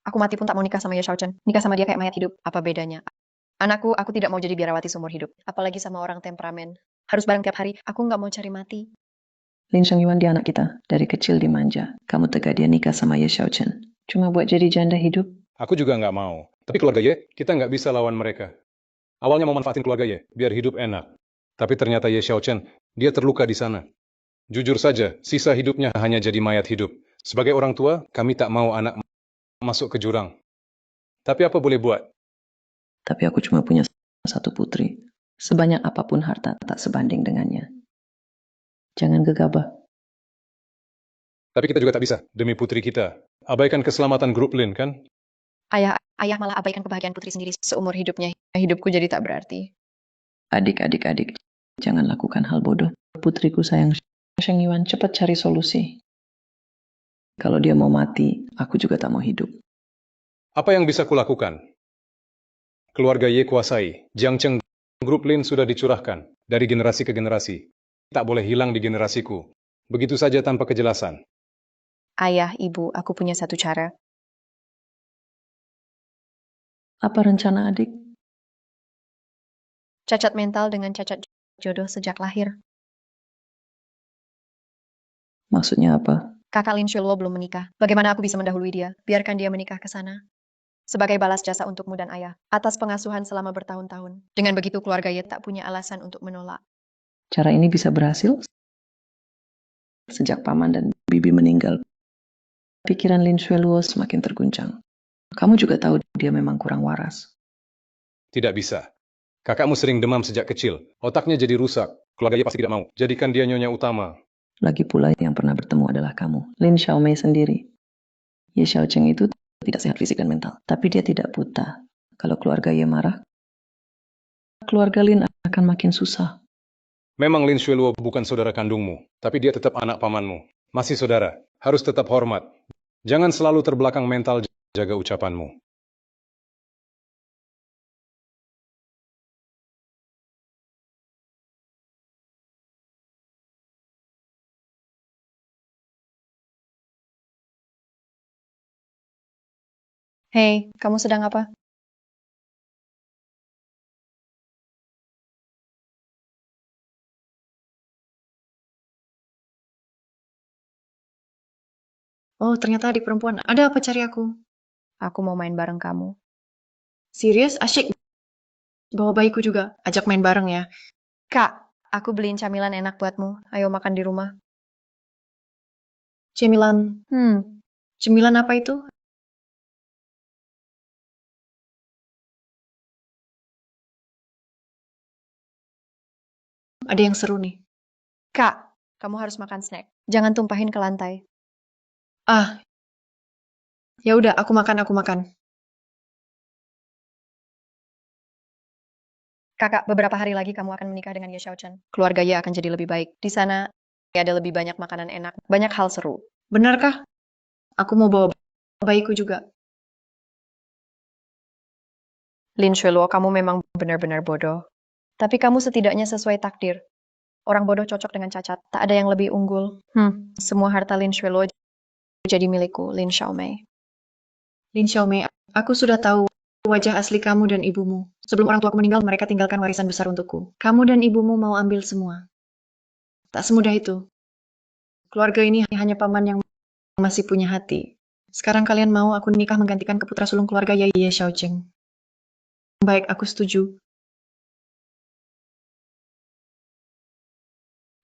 Aku mati pun tak mau nikah sama Ye Xiaochen. Nikah sama dia kayak mayat hidup. Apa bedanya? Anakku, aku tidak mau jadi biarawati seumur hidup. Apalagi sama orang temperamen. Harus bareng tiap hari. Aku nggak mau cari mati. Lin Shengyuan dia anak kita. Dari kecil dimanja. Kamu tega dia nikah sama Ye Xiaochen. Cuma buat jadi janda hidup. Aku juga nggak mau. Tapi keluarga Ye, kita nggak bisa lawan mereka. Awalnya mau manfaatin keluarga Ye, biar hidup enak. Tapi ternyata Ye Xiaochen, dia terluka di sana. Jujur saja, sisa hidupnya hanya jadi mayat hidup. Sebagai orang tua, kami tak mau anak masuk ke jurang. Tapi apa boleh buat? Tapi aku cuma punya satu putri. Sebanyak apapun harta tak sebanding dengannya. Jangan gegabah. Tapi kita juga tak bisa, demi putri kita. Abaikan keselamatan grup Lin, kan? Ayah malah abaikan kebahagiaan putri sendiri seumur hidupnya. Hidupku jadi tak berarti. Adik, jangan lakukan hal bodoh. Putriku sayang Sheng Yuan, cepat cari solusi. Kalau dia mau mati, aku juga tak mau hidup. Apa yang bisa kulakukan? Keluarga Ye kuasai. Jiang Cheng grup Lin sudah dicurahkan dari generasi ke generasi. Tak boleh hilang di generasiku. Begitu saja tanpa kejelasan. Ayah, ibu, aku punya satu cara. Apa rencana adik? Cacat mental dengan cacat jodoh sejak lahir. Maksudnya apa? Kakak Lin Shuluo belum menikah. Bagaimana aku bisa mendahului dia? Biarkan dia menikah ke sana. Sebagai balas jasa untukmu dan ayah, atas pengasuhan selama bertahun-tahun. Dengan begitu keluarga Ye tak punya alasan untuk menolak. Cara ini bisa berhasil? Sejak paman dan bibi meninggal, pikiran Lin Xueluo semakin terguncang. Kamu juga tahu dia memang kurang waras. Tidak bisa. Kakakmu sering demam sejak kecil. Otaknya jadi rusak. Keluarga Ye pasti tidak mau. Jadikan dia nyonya utama. Lagi pula yang pernah bertemu adalah kamu, Lin Xiaomei sendiri. Ye Xiaocheng itu tidak sehat fisik dan mental, tapi dia tidak buta. Kalau keluarga Ye marah, keluarga Lin akan makin susah. Memang Lin Xueluo bukan saudara kandungmu, tapi dia tetap anak pamanmu. Masih saudara, harus tetap hormat. Jangan selalu terbelakang mental, jaga ucapanmu. Hei, kamu sedang apa? Oh, ternyata adik perempuan. Ada apa cari aku? Aku mau main bareng kamu. Serius? Asyik. Bawa bayiku juga. Ajak main bareng ya. Kak, aku beliin camilan enak buatmu. Ayo makan di rumah. Cemilan. Cemilan apa itu? Ada yang seru nih. Kak, kamu harus makan snack. Jangan tumpahin ke lantai. Ah, ya udah, aku makan. Kakak, beberapa hari lagi kamu akan menikah dengan Ye Xiaochen. Keluarga Ye akan jadi lebih baik. Di sana ada lebih banyak makanan enak, banyak hal seru. Benarkah? Aku mau bawa bayiku juga. Lin Shueluo, kamu memang benar-benar bodoh. Tapi kamu setidaknya sesuai takdir. Orang bodoh cocok dengan cacat. Tak ada yang lebih unggul. Semua harta Lin Shueluo jadi milikku, Lin Xiaomei. Lin Xiaomei, aku sudah tahu wajah asli kamu dan ibumu. Sebelum orang tuaku meninggal, mereka tinggalkan warisan besar untukku. Kamu dan ibumu mau ambil semua. Tak semudah itu. Keluarga ini hanya paman yang masih punya hati. Sekarang kalian mau aku nikah menggantikan keputra sulung keluarga Ye Xiaocheng. Baik, aku setuju.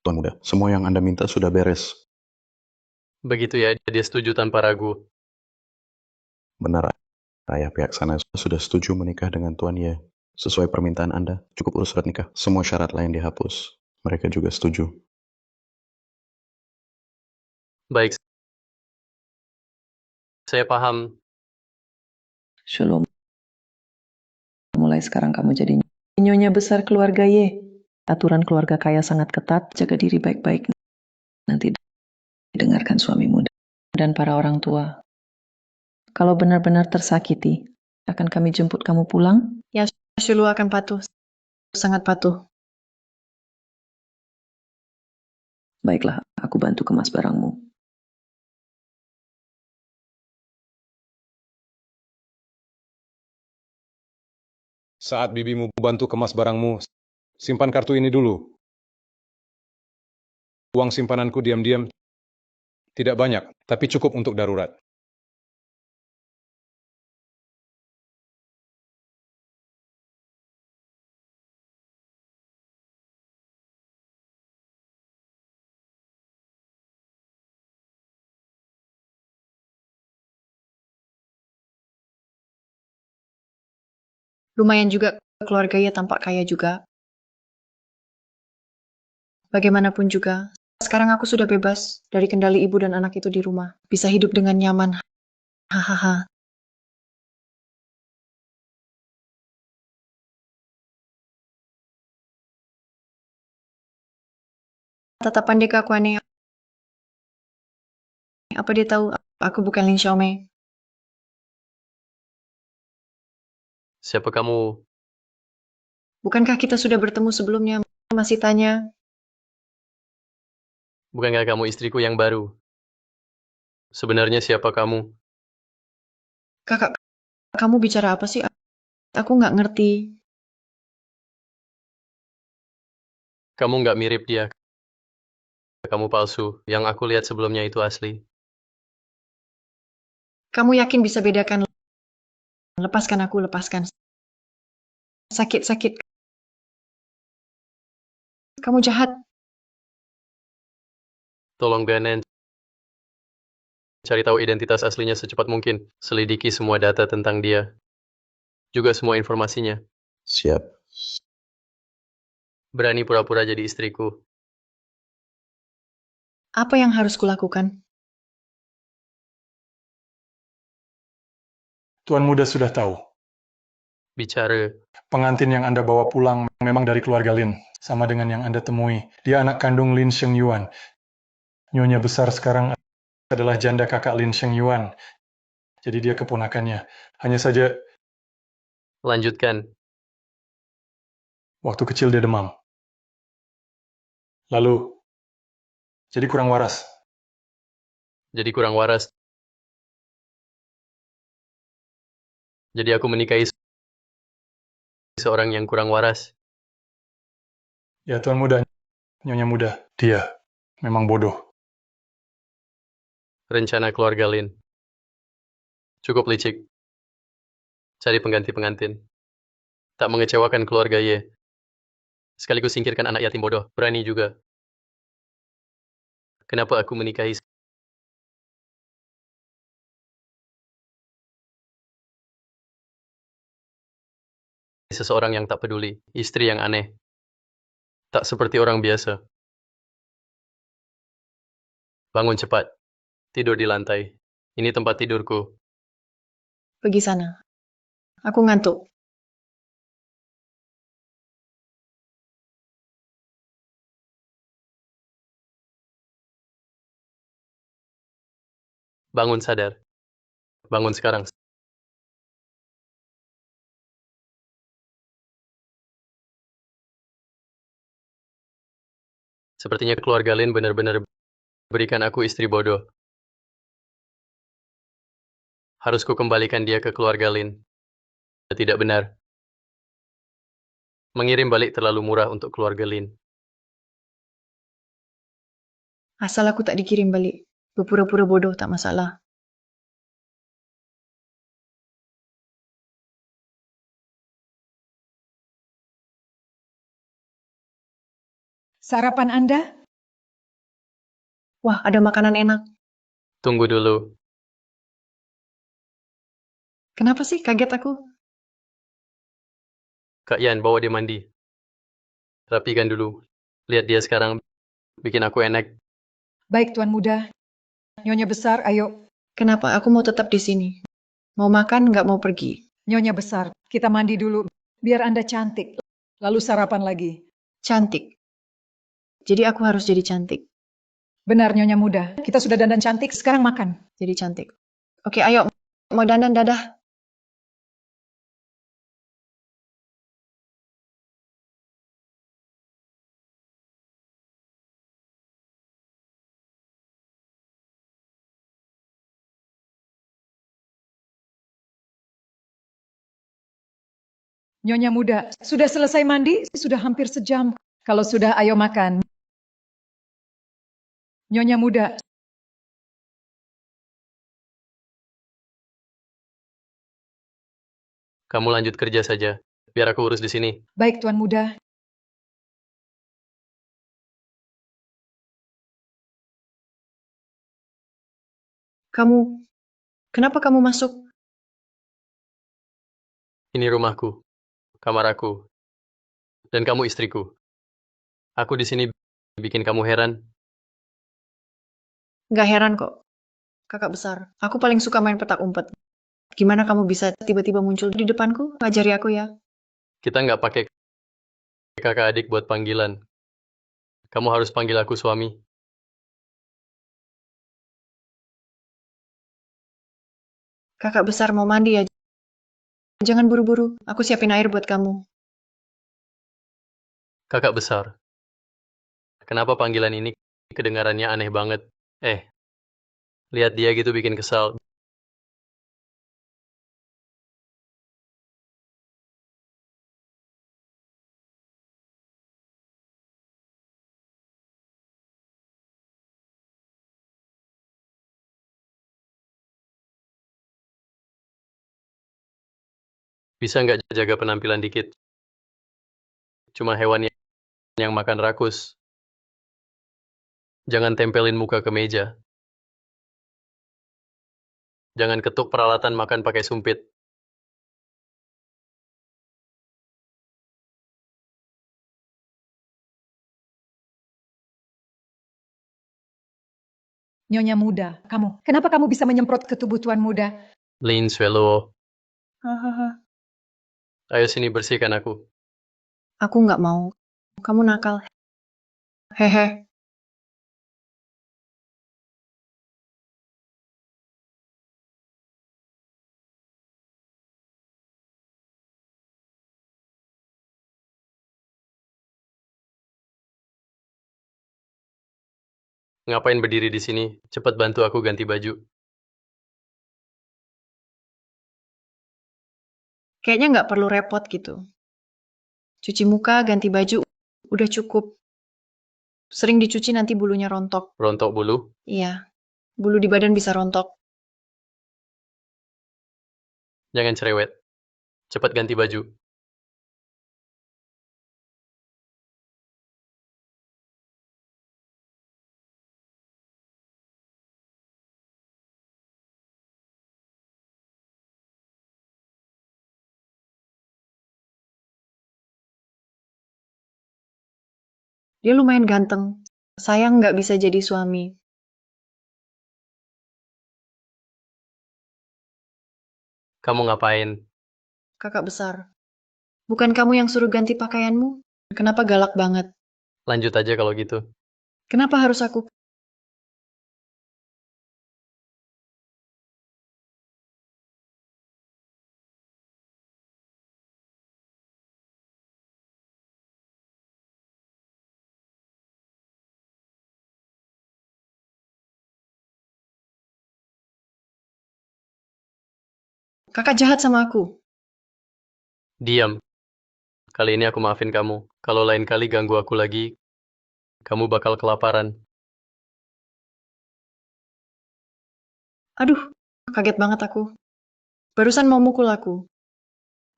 Tuan Muda, semua yang Anda minta sudah beres. Begitu ya, dia setuju tanpa ragu. Benar, ayah pihak sana sudah setuju menikah dengan Tuan Ye. Sesuai permintaan Anda, cukup urus surat nikah. Semua syarat lain dihapus. Mereka juga setuju. Baik, saya paham. Shalom. Mulai sekarang kamu jadi nyonya besar keluarga Ye. Aturan keluarga kaya sangat ketat, jaga diri baik-baik. Nanti dengarkan suamimu dan para orang tua. Kalau benar-benar tersakiti, akan kami jemput kamu pulang? Ya, Shulu akan patuh. Sangat patuh. Baiklah, aku bantu kemas barangmu. Saat bibimu bantu kemas barangmu, simpan kartu ini dulu. Uang simpananku diam-diam tidak banyak, tapi cukup untuk darurat. Lumayan juga keluarganya tampak kaya juga. Bagaimanapun juga, sekarang aku sudah bebas dari kendali ibu dan anak itu di rumah. Bisa hidup dengan nyaman. Hahaha. Tatapan dia ke aku aneh. Apa dia tahu aku bukan Lin Xiaomei? Siapa kamu? Bukankah kita sudah bertemu sebelumnya? Masih tanya. Bukankah kamu istriku yang baru? Sebenarnya siapa kamu? Kakak, kamu bicara apa sih? Aku nggak ngerti. Kamu nggak mirip dia. Kamu palsu. Yang aku lihat sebelumnya itu asli. Kamu yakin bisa bedakan? Lepaskan aku, lepaskan. Sakit-sakit. Kamu jahat. Tolong BNN cari tahu identitas aslinya secepat mungkin. Selidiki semua data tentang dia. Juga semua informasinya. Siap. Berani pura-pura jadi istriku. Apa yang harus kulakukan? Tuan Muda sudah tahu. Bicara. Pengantin yang Anda bawa pulang memang dari keluarga Lin, sama dengan yang Anda temui. Dia anak kandung Lin Sheng Yuan. Nyonya besar sekarang adalah janda kakak Lin Sheng Yuan. Jadi dia keponakannya. Hanya saja Lanjutkan. waktu kecil dia demam. Lalu, jadi kurang waras. Jadi kurang waras. Jadi aku menikahi seorang yang kurang waras. Ya Tuan Muda, Nyonya Muda, dia memang bodoh. Rencana keluarga Lin. Cukup licik. Cari pengganti pengantin. Tak mengecewakan keluarga Ye. Sekaligus singkirkan anak yatim bodoh. Berani juga. Kenapa aku menikahi seseorang yang tak peduli? Istri yang aneh. Tak seperti orang biasa. Bangun cepat. Tidur di lantai. Ini tempat tidurku. Pergi sana. Aku ngantuk. Bangun sadar. Bangun sekarang. Sepertinya keluarga Lin benar-benar berikan aku istri bodoh. Harus ku kembalikan dia ke keluarga Lin. Tidak benar. Mengirim balik terlalu murah untuk keluarga Lin. Asal aku tak dikirim balik. Berpura-pura bodoh tak masalah. Sarapan Anda? Wah, ada makanan enak. Tunggu dulu. Kenapa sih kaget aku? Kak Yan, bawa dia mandi. Rapikan dulu. Lihat dia sekarang. Bikin aku enak. Baik, Tuan Muda. Nyonya besar, ayo. Kenapa aku mau tetap di sini? Mau makan, nggak mau pergi. Nyonya besar, kita mandi dulu. Biar Anda cantik. Lalu sarapan lagi. Cantik. Jadi aku harus jadi cantik. Benar, Nyonya Muda. Kita sudah dandan cantik, sekarang makan. Jadi cantik. Oke, ayo. Mau dandan, dadah. Nyonya muda, sudah selesai mandi? Sudah hampir sejam. Kalau sudah, ayo makan. Nyonya muda, Kamu lanjut kerja saja. Biar aku urus di sini. baik tuan muda. Kenapa kamu masuk? Ini rumahku, kamar aku, dan kamu istriku. Aku di sini bikin kamu heran. Nggak heran kok, kakak besar. Aku paling suka main petak umpet. Gimana kamu bisa tiba-tiba muncul di depanku? Ajari aku ya. Kita nggak pakai kakak adik buat panggilan. Kamu harus panggil aku suami. Kakak besar mau mandi ya. Jangan buru-buru, aku siapin air buat kamu. Kakak besar. Kenapa panggilan ini kedengarannya aneh banget? Lihat dia gitu bikin kesal. Bisa nggak jaga penampilan dikit? Cuma hewan yang makan rakus. Jangan tempelin muka ke meja. Jangan ketuk peralatan makan pakai sumpit. Nyonya muda, kamu. Kenapa kamu bisa menyemprot ke tubuh tuan muda? Lin Swallow. Hahaha. Ayo sini bersihkan aku. Aku nggak mau. Kamu nakal. Hehe. Ngapain berdiri di sini? Cepat bantu aku ganti baju. Kayaknya nggak perlu repot gitu. Cuci muka, ganti baju, udah cukup. Sering dicuci nanti bulunya rontok. Rontok bulu. Iya, bulu di badan bisa rontok. Jangan cerewet. Cepat ganti baju. Dia lumayan ganteng. Sayang nggak bisa jadi suami. Kamu ngapain? Kakak besar. Bukan kamu yang suruh ganti pakaianmu? Kenapa galak banget? Lanjut aja kalau gitu. Kenapa harus aku? Kakak jahat sama aku. Diam. Kali ini aku maafin kamu. Kalau lain kali ganggu aku lagi, kamu bakal kelaparan. Aduh, kaget banget aku. Barusan mau mukul aku.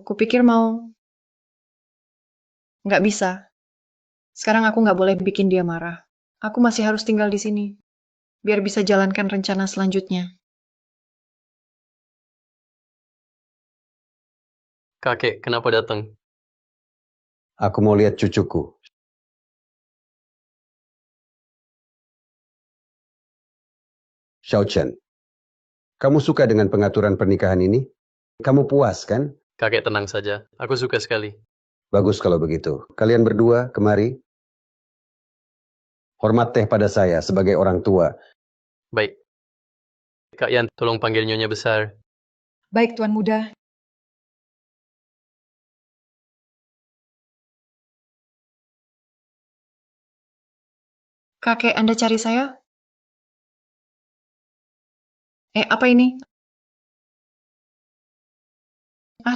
Kupikir mau. Nggak bisa. Sekarang aku nggak boleh bikin dia marah. Aku masih harus tinggal di sini. Biar bisa jalankan rencana selanjutnya. Kakek, kenapa datang? Aku mau lihat cucuku. Xiao Chen, kamu suka dengan pengaturan pernikahan ini? Kamu puas, kan? Kakek tenang saja. Aku suka sekali. Bagus kalau begitu. Kalian berdua, kemari. Hormat teh pada saya sebagai orang tua. Baik. Kak Yan, tolong panggil Nyonya Besar. Baik tuan muda. Kakek, Anda cari saya? Apa ini?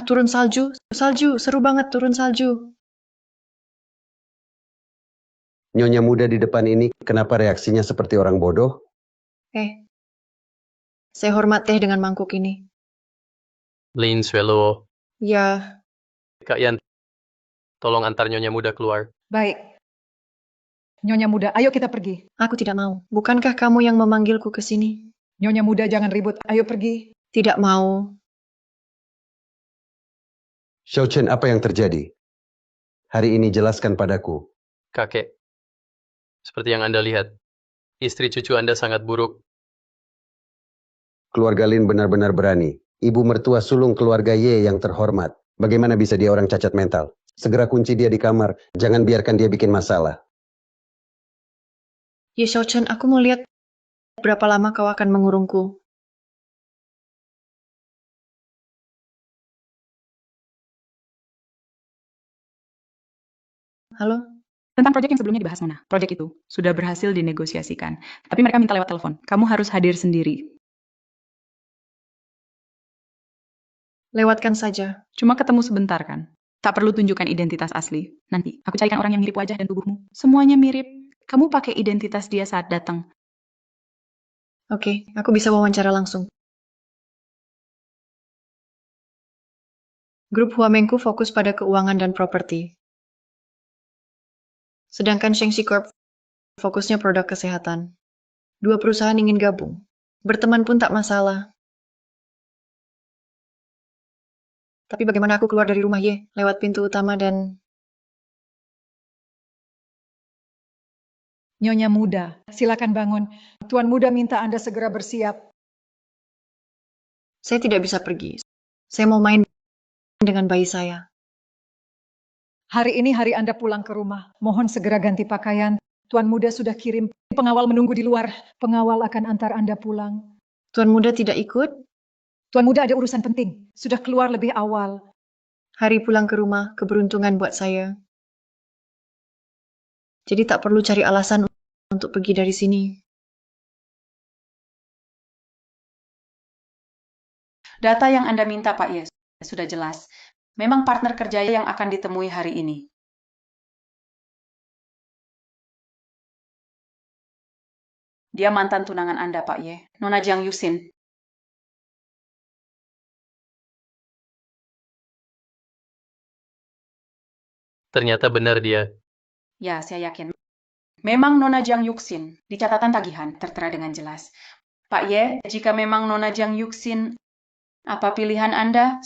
Turun salju. Salju, seru banget turun salju. Nyonya muda di depan ini kenapa reaksinya seperti orang bodoh? Saya hormat teh dengan mangkuk ini. Lin Shuelo, Ya, Kak Yan, tolong antar Nyonya muda keluar. Baik. Nyonya muda, ayo kita pergi. aku tidak mau. Bukankah kamu yang memanggilku ke sini? Nyonya muda, jangan ribut. Ayo pergi. Tidak mau. Xiao Chen, apa yang terjadi? Hari ini jelaskan padaku. Kakek, seperti yang Anda lihat, istri cucu Anda sangat buruk. Keluarga Lin benar-benar berani. Ibu mertua sulung keluarga Ye yang terhormat. Bagaimana bisa dia orang cacat mental? Segera kunci dia di kamar. Jangan biarkan dia bikin masalah. Ye Xiao Chen, aku mau lihat berapa lama kau akan mengurungku. Halo? Tentang proyek yang sebelumnya dibahas, Nona. Proyek itu sudah berhasil dinegosiasikan. Tapi mereka minta lewat telepon. Kamu harus hadir sendiri. Lewatkan saja. Cuma ketemu sebentar, kan? Tak perlu tunjukkan identitas asli. Nanti, aku carikan orang yang mirip wajah dan tubuhmu. Semuanya mirip. Kamu pakai identitas dia saat datang. Oke, aku bisa wawancara langsung. Grup Huamenku fokus pada keuangan dan properti. Sedangkan Shengxi Corp fokusnya produk kesehatan. Dua perusahaan ingin gabung. Berteman pun tak masalah. Tapi bagaimana aku keluar dari rumah Ye? Lewat pintu utama dan... Nyonya muda, silakan bangun. Tuan muda minta Anda segera bersiap. Saya tidak bisa pergi. Saya mau main dengan bayi saya. Hari ini hari Anda pulang ke rumah. Mohon segera ganti pakaian. Tuan muda sudah kirim pengawal menunggu di luar. Pengawal akan antar Anda pulang. Tuan muda tidak ikut? Tuan muda ada urusan penting. Sudah keluar lebih awal. Hari pulang ke rumah, keberuntungan buat saya. Jadi tak perlu cari alasan untuk pergi dari sini. Data yang Anda minta, Pak Yes, sudah jelas. Memang partner kerja yang akan ditemui hari ini. Dia mantan tunangan Anda, Pak Ye. Nona Jiang Yuxin. Ternyata benar dia. Ya, saya yakin. Memang Nona Jiang Yuxin. Di catatan tagihan tertera dengan jelas. Pak Ye, jika memang Nona Jiang Yuxin, apa pilihan Anda?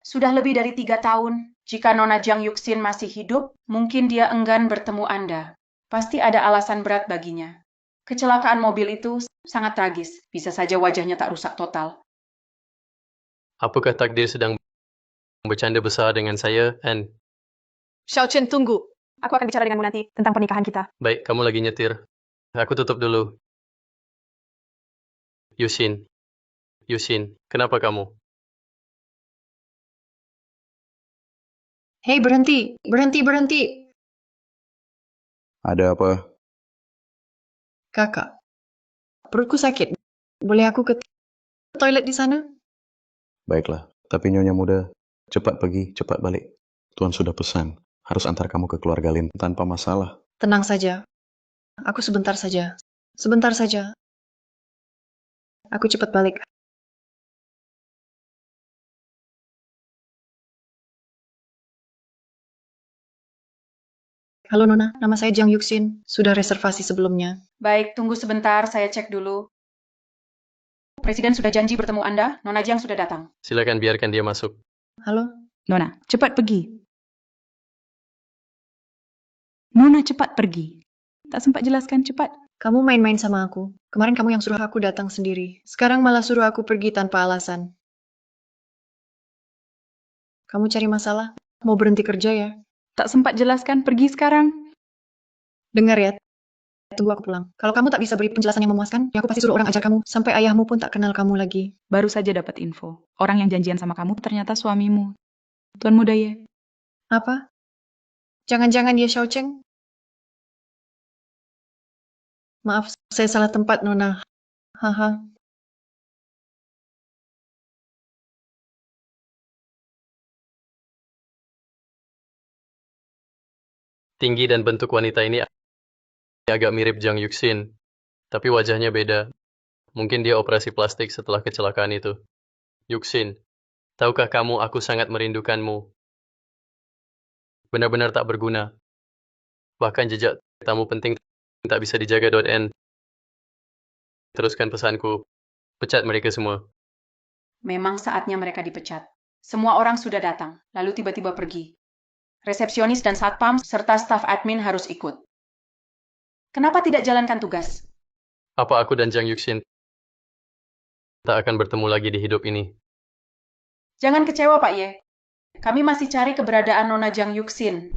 Sudah lebih dari 3 tahun. Jika Nona Jiang Yuxin masih hidup, mungkin dia enggan bertemu Anda. Pasti ada alasan berat baginya. Kecelakaan mobil itu sangat tragis. Bisa saja wajahnya tak rusak total. Apakah takdir sedang bercanda besar dengan saya, Anne? Xiao Chen, tunggu. Aku akan bicara denganmu nanti tentang pernikahan kita. Baik, kamu lagi nyetir. Aku tutup dulu. Yusin, kenapa kamu? Hei, berhenti! Berhenti, berhenti! Ada apa? Kakak, perutku sakit. Boleh aku ke toilet di sana? Baiklah, tapi Nyonya muda, cepat pergi, cepat balik. Tuan sudah pesan, harus antar kamu ke keluarga Lin tanpa masalah. Tenang saja. Aku sebentar saja. Sebentar saja. Aku cepat balik. Halo Nona, nama saya Jiang Yuxin. Sudah reservasi sebelumnya. Baik, tunggu sebentar, saya cek dulu. Presiden sudah janji bertemu Anda, Nona Jiang sudah datang. Silakan biarkan dia masuk. Halo? Nona, cepat pergi. Nona, cepat pergi. Tak sempat jelaskan, cepat. Kamu main-main sama aku. Kemarin kamu yang suruh aku datang sendiri. Sekarang malah suruh aku pergi tanpa alasan. Kamu cari masalah? Mau berhenti kerja ya? Tak sempat jelaskan, pergi sekarang. Dengar ya, tunggu aku pulang. Kalau kamu tak bisa beri penjelasan yang memuaskan, ya aku pasti suruh orang ajar kamu. Sampai ayahmu pun tak kenal kamu lagi. Baru saja dapat info. Orang yang janjian sama kamu ternyata suamimu. Tuan muda Ye. Apa? Jangan-jangan dia Xiao Cheng? Maaf, saya salah tempat, Nona. Haha. Tinggi dan bentuk wanita ini agak mirip Jang Yuxin, tapi wajahnya beda. Mungkin dia operasi plastik setelah kecelakaan itu. Yuxin, tahukah kamu aku sangat merindukanmu. Benar-benar tak berguna. Bahkan jejak tamu penting tak bisa dijaga. N. Teruskan pesanku. Pecat mereka semua. Memang saatnya mereka dipecat. Semua orang sudah datang, lalu tiba-tiba pergi. Resepsionis dan satpam serta staf admin harus ikut. Kenapa tidak jalankan tugas? Apa aku dan Jang Yuxin tak akan bertemu lagi di hidup ini? Jangan kecewa, Pak Ye. Kami masih cari keberadaan Nona Jang Yuxin.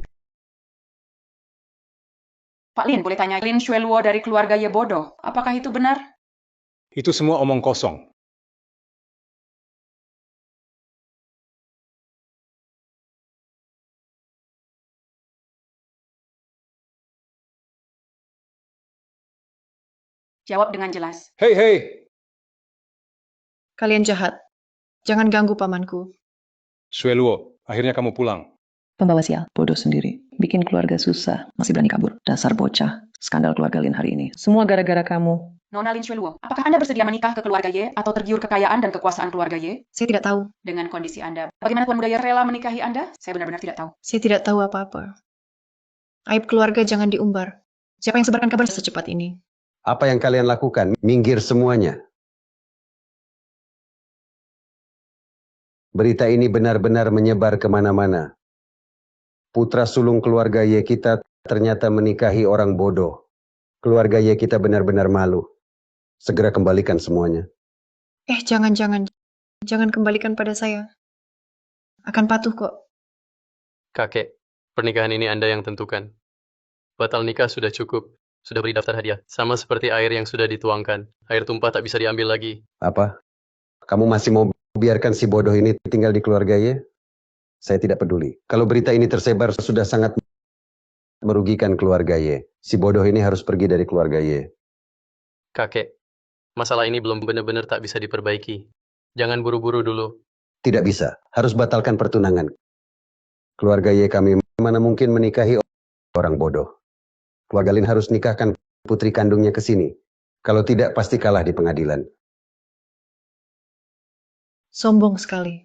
Pak Lin, boleh tanya Lin Xueluo dari keluarga Ye bodoh. Apakah itu benar? Itu semua omong kosong. Jawab dengan jelas. Hei, hei! Kalian jahat. Jangan ganggu pamanku. Xueluo, akhirnya kamu pulang. Pembawa sial, bodoh sendiri. Bikin keluarga susah, masih berani kabur. Dasar bocah. Skandal keluarga Lin hari ini. Semua gara-gara kamu. Nona Lin Xueluo, apakah Anda bersedia menikah ke keluarga Ye atau tergiur kekayaan dan kekuasaan keluarga Ye? Saya tidak tahu. Dengan kondisi Anda, bagaimana Tuan Muda Ye rela menikahi Anda? Saya benar-benar tidak tahu. Saya tidak tahu apa-apa. Aib keluarga jangan diumbar. Siapa yang sebarkan kabar secepat ini? Apa yang kalian lakukan? Minggir semuanya. Berita ini benar-benar menyebar kemana-mana. Putra sulung keluarga Ye kita ternyata menikahi orang bodoh. Keluarga Ye kita benar-benar malu. Segera kembalikan semuanya. Jangan. Jangan kembalikan pada saya. Akan patuh kok. Kakek, pernikahan ini Anda yang tentukan. Batal nikah sudah cukup. Sudah beri daftar hadiah. Sama seperti air yang sudah dituangkan. Air tumpah tak bisa diambil lagi. Apa? Kamu masih mau biarkan si bodoh ini tinggal di keluarga Ye? Saya tidak peduli. Kalau berita ini tersebar sudah sangat merugikan keluarga Ye. Si bodoh ini harus pergi dari keluarga Ye. Kakek, masalah ini belum benar-benar tak bisa diperbaiki. Jangan buru-buru dulu. Tidak bisa. Harus batalkan pertunangan. Keluarga Ye kami mana mungkin menikahi orang bodoh. Keluarga Lin harus nikahkan putri kandungnya ke sini. Kalau tidak, pasti kalah di pengadilan. Sombong sekali.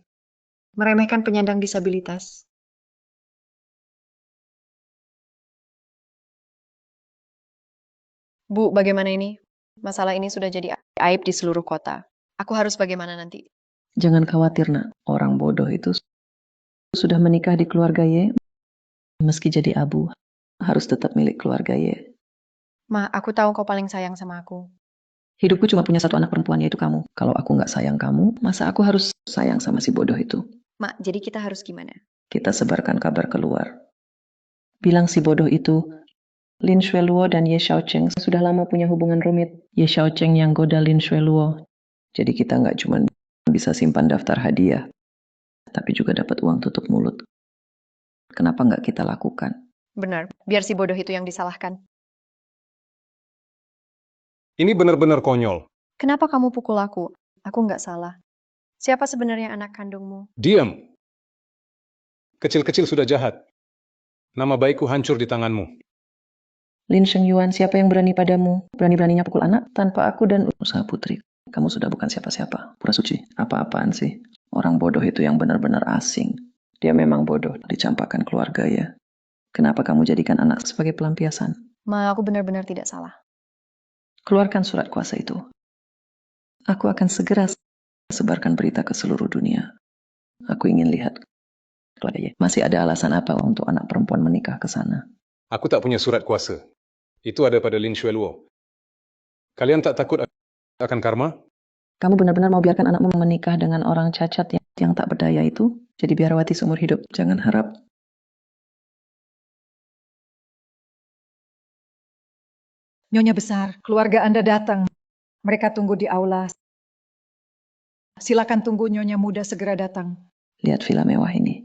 Meremehkan penyandang disabilitas. Bu, bagaimana ini? Masalah ini sudah jadi aib di seluruh kota. Aku harus bagaimana nanti? Jangan khawatir, nak. Orang bodoh itu sudah menikah di keluarga Ye. Meski jadi abu, harus tetap milik keluarga Ye. Ma, aku tahu kau paling sayang sama aku. Hidupku cuma punya satu anak perempuan, yaitu kamu. Kalau aku nggak sayang kamu, masa aku harus sayang sama si bodoh itu? Ma, jadi kita harus gimana? Kita sebarkan kabar keluar. Bilang si bodoh itu, Lin Xueluo dan Ye Xiaocheng sudah lama punya hubungan rumit. Ye Xiaocheng yang goda Lin Xueluo. Jadi kita nggak cuma bisa simpan daftar hadiah, tapi juga dapat uang tutup mulut. Kenapa nggak kita lakukan? Benar, biar si bodoh itu yang disalahkan. Ini benar-benar konyol. Kenapa kamu pukul aku? Aku nggak salah. Siapa sebenarnya anak kandungmu? Diam. Kecil-kecil sudah jahat. Nama baikku hancur di tanganmu. Lin Shengyuan, siapa yang berani padamu? Berani-beraninya pukul anak tanpa aku dan usaha putri. Kamu sudah bukan siapa-siapa. Pura suci, apa-apaan sih? Orang bodoh itu yang benar-benar asing. Dia memang bodoh, dicampakkan keluarga ya. Kenapa kamu jadikan anak sebagai pelampiasan? Ma, aku benar-benar tidak salah. Keluarkan surat kuasa itu. Aku akan segera sebarkan berita ke seluruh dunia. Aku ingin lihat keluarga ya. Masih ada alasan apa untuk anak perempuan menikah ke sana? Aku tak punya surat kuasa. Itu ada pada Lin Xueluo. Kalian tak takut akan karma? Kamu benar-benar mau biarkan anakmu menikah dengan orang cacat yang tak berdaya itu? Jadi biarawati seumur hidup. Jangan harap. Nyonya besar, keluarga Anda datang. Mereka tunggu di aula. Silakan tunggu Nyonya muda segera datang. Lihat villa mewah ini.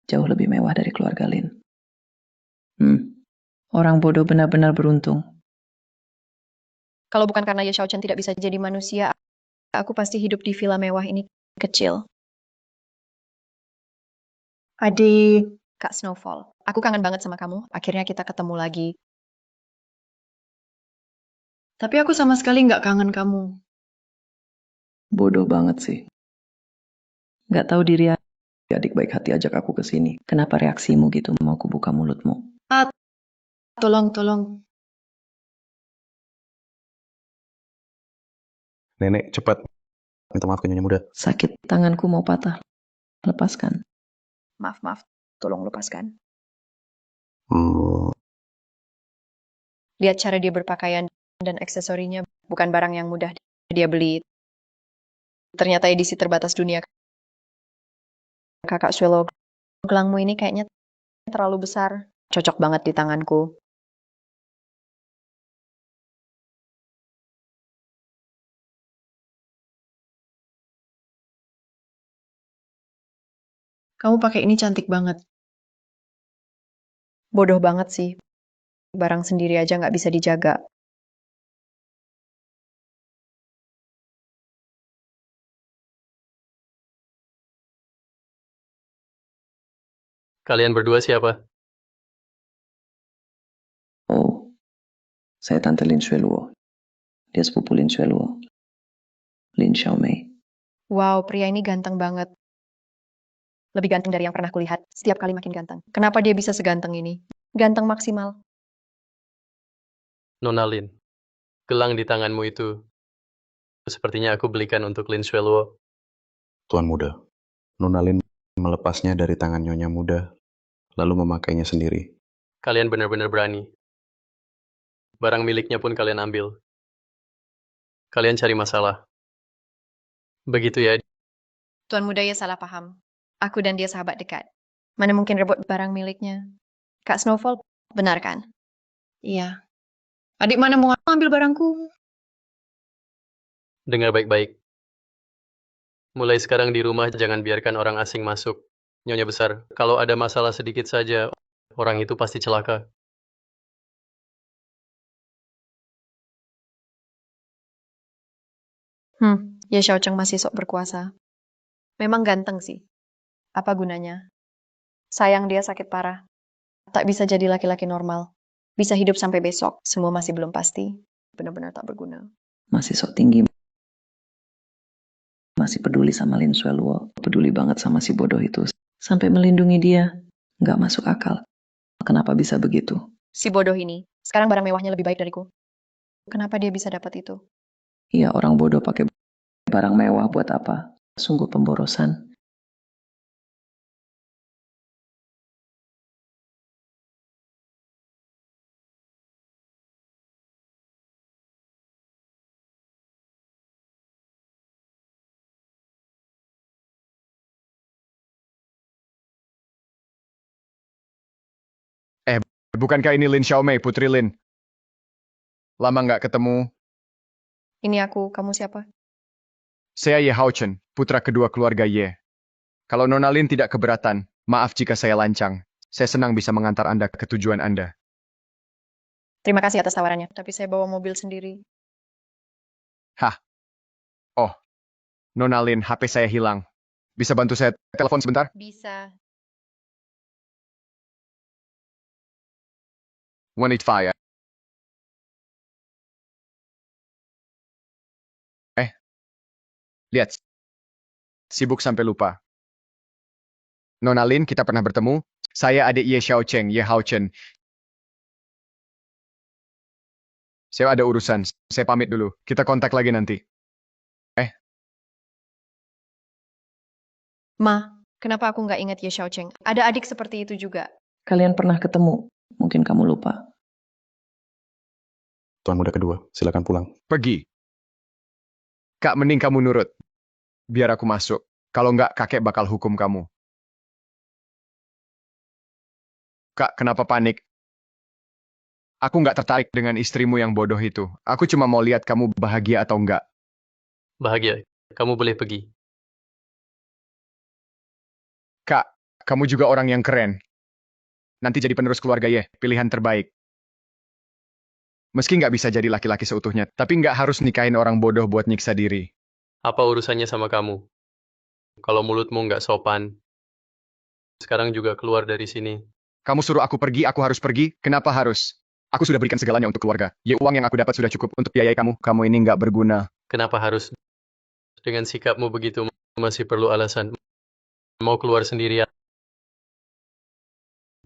Jauh lebih mewah dari keluarga Lin. Orang bodoh benar-benar beruntung. Kalau bukan karena Ye Xiaochen tidak bisa jadi manusia, aku pasti hidup di villa mewah ini kecil. Adik, Kak Snowfall, aku kangen banget sama kamu. Akhirnya kita ketemu lagi. Tapi aku sama sekali nggak kangen kamu. Bodoh banget sih. Nggak tahu diri adik baik hati ajak aku ke sini. Kenapa reaksimu gitu mau aku buka mulutmu? Ah, tolong. Nenek, cepat. Minta maaf ke Nyonya Muda. Sakit tanganku mau patah. Lepaskan. Maaf. Tolong lepaskan. Hmm, Lihat cara dia berpakaian dan aksesorinya. Bukan barang yang mudah dia beli. Ternyata edisi terbatas dunia. Kakak Swallow, gelangmu ini kayaknya terlalu besar. Cocok banget di tanganku. Kamu pakai ini cantik banget. Bodoh banget sih. Barang sendiri aja nggak bisa dijaga. Kalian berdua siapa? Oh, saya Tante Lin Xueluo. Dia sepupu Lin Xueluo. Lin Xiaomei. Wow, pria ini ganteng banget. Lebih ganteng dari yang pernah kulihat. Setiap kali makin ganteng. Kenapa dia bisa seganteng ini? Ganteng maksimal. Nona Lin. Gelang di tanganmu itu sepertinya aku belikan untuk Lin Xueluo. Tuan Muda. Nona Lin melepasnya dari tangan Nyonya Muda, lalu memakainya sendiri. Kalian benar-benar berani. Barang miliknya pun kalian ambil. Kalian cari masalah. Begitu ya. Tuan muda ya salah paham. Aku dan dia sahabat dekat. Mana mungkin rebut barang miliknya. Kak Snowfall, benar kan? Iya. Adik mana mau ambil barangku? Dengar baik-baik. Mulai sekarang di rumah jangan biarkan orang asing masuk. Nyonya besar, kalau ada masalah sedikit saja, orang itu pasti celaka. Ya Xiaocheng masih sok berkuasa. Memang ganteng sih. Apa gunanya? Sayang dia sakit parah. Tak bisa jadi laki-laki normal. Bisa hidup sampai besok. Semua masih belum pasti. Benar-benar tak berguna. Masih sok tinggi. Masih peduli sama Lin Xueluo. Peduli banget sama si bodoh itu. Sampai melindungi dia. Nggak masuk akal. Kenapa bisa begitu? Si bodoh ini, sekarang barang mewahnya lebih baik dariku. Kenapa dia bisa dapat itu? Iya, orang bodoh pakai barang mewah buat apa? Sungguh pemborosan. Bukankah ini Lin Xiaomei, Putri Lin? Lama nggak ketemu. Ini aku, kamu siapa? Saya Ye Haochen, putra kedua keluarga Ye. Kalau Nona Lin tidak keberatan, maaf jika saya lancang. Saya senang bisa mengantar Anda ke tujuan Anda. Terima kasih atas tawarannya, tapi saya bawa mobil sendiri. Hah? Oh, Nona Lin, HP saya hilang. Bisa bantu saya telepon sebentar? Bisa. 185 ya? Lihat. Sibuk sampai lupa. Nona Lin, kita pernah bertemu. Saya adik Ye Xiaocheng, Ye Haochen. Saya ada urusan. Saya pamit dulu. Kita kontak lagi nanti. Ma, kenapa aku nggak ingat Ye Xiaocheng? Ada adik seperti itu juga. Kalian pernah ketemu. Mungkin kamu lupa. Tuan Muda kedua, silakan pulang. Pergi. Kak, mending kamu nurut. Biar aku masuk. Kalau nggak, kakek bakal hukum kamu. Kak, kenapa panik? Aku nggak tertarik dengan istrimu yang bodoh itu. Aku cuma mau lihat kamu bahagia atau enggak. Bahagia. Kamu boleh pergi. Kak, kamu juga orang yang keren. Nanti jadi penerus keluarga Ye, pilihan terbaik. Meski nggak bisa jadi laki-laki seutuhnya, tapi nggak harus nikahin orang bodoh buat nyiksa diri. Apa urusannya sama kamu? Kalau mulutmu nggak sopan, sekarang juga keluar dari sini. Kamu suruh aku pergi, aku harus pergi. Kenapa harus? Aku sudah berikan segalanya untuk keluarga. Uang yang aku dapat sudah cukup untuk biayai kamu. Kamu ini nggak berguna. Kenapa harus? Dengan sikapmu begitu masih perlu alasan. Mau keluar sendirian?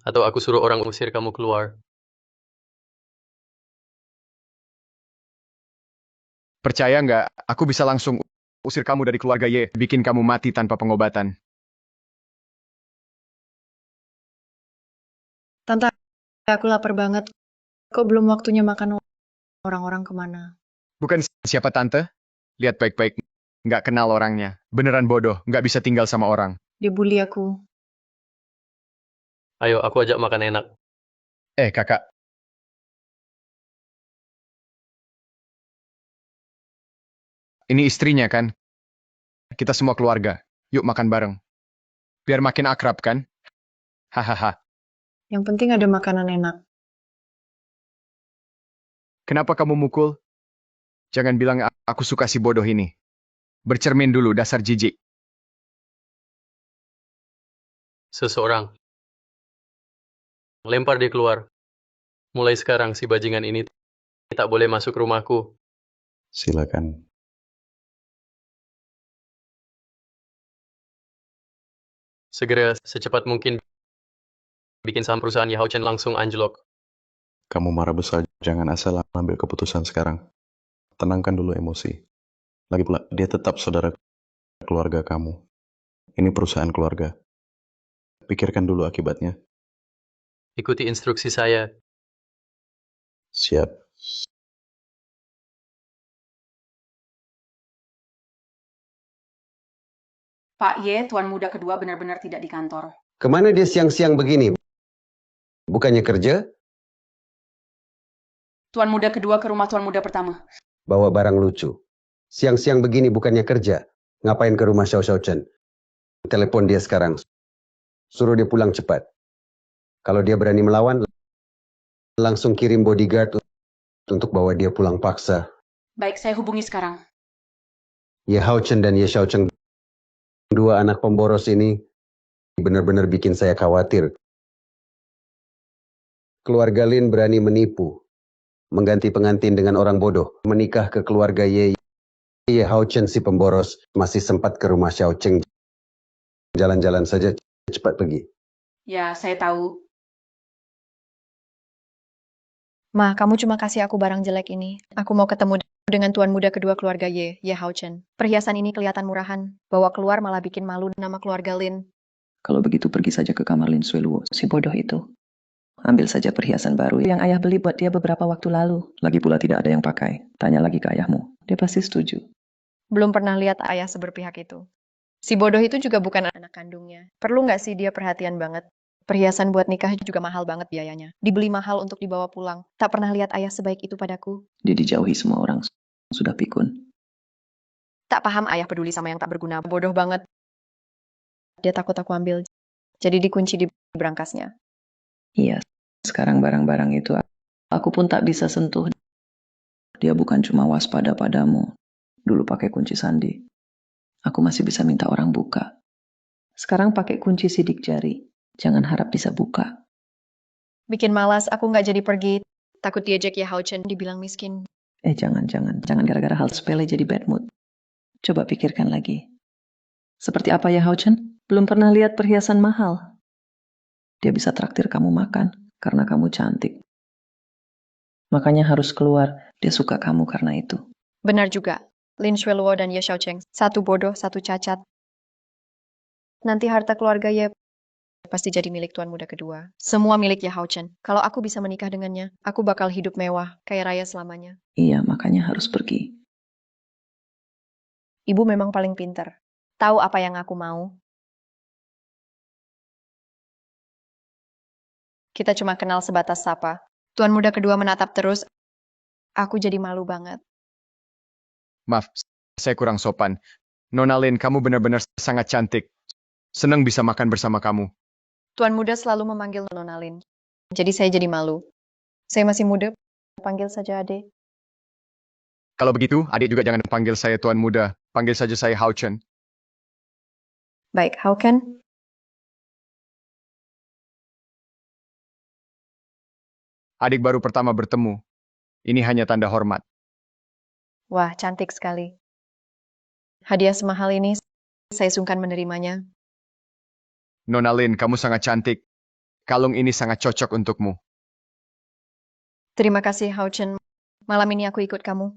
Atau aku suruh orang usir kamu keluar? Percaya nggak? Aku bisa langsung usir kamu dari keluarga Y, bikin kamu mati tanpa pengobatan. Tante, aku lapar banget. Kok belum waktunya makan orang-orang kemana? Bukan siapa tante? Lihat baik-baik. Nggak kenal orangnya. Beneran bodoh, nggak bisa tinggal sama orang. Dibully aku. Ayo, aku ajak makan enak. Kakak. Ini istrinya kan? Kita semua keluarga. Yuk makan bareng. Biar makin akrab kan? Hahaha. Yang penting ada makanan enak. Kenapa kamu mukul? Jangan bilang aku suka si bodoh ini. Bercermin dulu, dasar jijik. Seseorang. Lempar dia keluar. Mulai sekarang si bajingan ini tak boleh masuk rumahku. Silakan. Segera, secepat mungkin bikin saham perusahaan Yahoo Chen langsung anjlok. Kamu marah besar, jangan asal ambil keputusan sekarang. Tenangkan dulu emosi. Lagi pula, dia tetap saudara keluarga kamu. Ini perusahaan keluarga. Pikirkan dulu akibatnya. Ikuti instruksi saya. Siap. Pak Y, tuan muda kedua benar-benar tidak di kantor. Kemana dia siang-siang begini? Bukannya kerja? Tuan muda kedua ke rumah tuan muda pertama. Bawa barang lucu. Siang-siang begini bukannya kerja. Ngapain ke rumah Xiao Chen? Telepon dia sekarang. Suruh dia pulang cepat. Kalau dia berani melawan, langsung kirim bodyguard untuk bawa dia pulang paksa. Baik, saya hubungi sekarang. Ye Hao Chen dan Ye Xiao Cheng, dua anak pemboros ini, benar-benar bikin saya khawatir. Keluarga Lin berani menipu, mengganti pengantin dengan orang bodoh, menikah ke keluarga Ye Hao Chen si pemboros, masih sempat ke rumah Xiao Cheng. Jalan-jalan saja, cepat pergi. Ya, saya tahu. Ma, kamu cuma kasih aku barang jelek ini. Aku mau ketemu dengan tuan muda kedua keluarga Ye Hao Chen. Perhiasan ini kelihatan murahan. Bawa keluar malah bikin malu nama keluarga Lin. Kalau begitu pergi saja ke kamar Lin Sueluo, si bodoh itu. Ambil saja perhiasan baru yang ayah beli buat dia beberapa waktu lalu. Lagi pula tidak ada yang pakai. Tanya lagi ke ayahmu. Dia pasti setuju. Belum pernah lihat ayah seberpihak itu. Si bodoh itu juga bukan anak kandungnya. Perlu nggak sih dia perhatian banget? Perhiasan buat nikah juga mahal banget biayanya. Dibeli mahal untuk dibawa pulang. Tak pernah lihat ayah sebaik itu padaku. Dia dijauhi semua orang. Sudah pikun. Tak paham ayah peduli sama yang tak berguna. Bodoh banget. Dia takut aku ambil. Jadi dikunci di berangkasnya. Iya, sekarang barang-barang itu aku pun tak bisa sentuh. Dia bukan cuma waspada padamu. Dulu pakai kunci sandi. Aku masih bisa minta orang buka. Sekarang pakai kunci sidik jari. Jangan harap bisa buka. Bikin malas, aku nggak jadi pergi. Takut diajak Ye Hao Chen dibilang miskin. Jangan gara-gara hal sepele jadi bad mood. Coba pikirkan lagi. Seperti apa ya Hao Chen? Belum pernah lihat perhiasan mahal. Dia bisa traktir kamu makan karena kamu cantik. Makanya harus keluar. Dia suka kamu karena itu. Benar juga. Lin Shueluo dan Ye Xiao Cheng. Satu bodoh, satu cacat. Nanti harta keluarga Ye pasti jadi milik tuan muda kedua. Semua milik Ye Hao Chen. Kalau aku bisa menikah dengannya, aku bakal hidup mewah, kaya raya selamanya. Iya, makanya harus pergi. Ibu memang paling pintar. Tahu apa yang aku mau. Kita cuma kenal sebatas sapa. Tuan muda kedua menatap terus. Aku jadi malu banget. Maaf, saya kurang sopan. Nona Lin, kamu benar-benar sangat cantik. Senang bisa makan bersama kamu. Tuan muda selalu memanggil Nona Lin. Jadi saya jadi malu. Saya masih muda, panggil saja adik. Kalau begitu, adik juga jangan panggil saya Tuan Muda. Panggil saja saya Hao Chen. Baik, Hao Ken. Adik baru pertama bertemu. Ini hanya tanda hormat. Wah, cantik sekali. Hadiah semahal ini, saya sungkan menerimanya. Nona Lin, kamu sangat cantik. Kalung ini sangat cocok untukmu. Terima kasih, Hao Chen. Malam ini aku ikut kamu.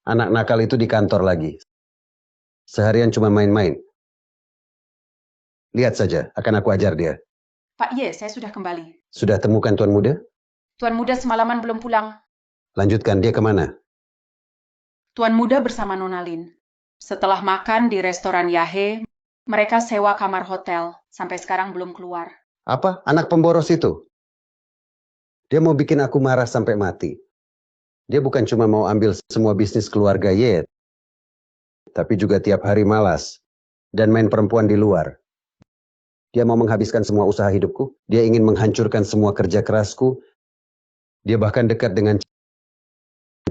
Anak nakal itu di kantor lagi. Seharian cuma main-main. Lihat saja, akan aku ajar dia. Pak Ye, saya sudah kembali. Sudah temukan Tuan Muda? Tuan Muda semalaman belum pulang. Lanjutkan, dia kemana? Tuan Muda bersama Nona Lin. Setelah makan di restoran Yahe, mereka sewa kamar hotel. Sampai sekarang belum keluar. Apa? Anak pemboros itu? Dia mau bikin aku marah sampai mati. Dia bukan cuma mau ambil semua bisnis keluarga Ye, tapi juga tiap hari malas dan main perempuan di luar. Dia mau menghabiskan semua usaha hidupku. Dia ingin menghancurkan semua kerja kerasku. Dia bahkan dekat dengan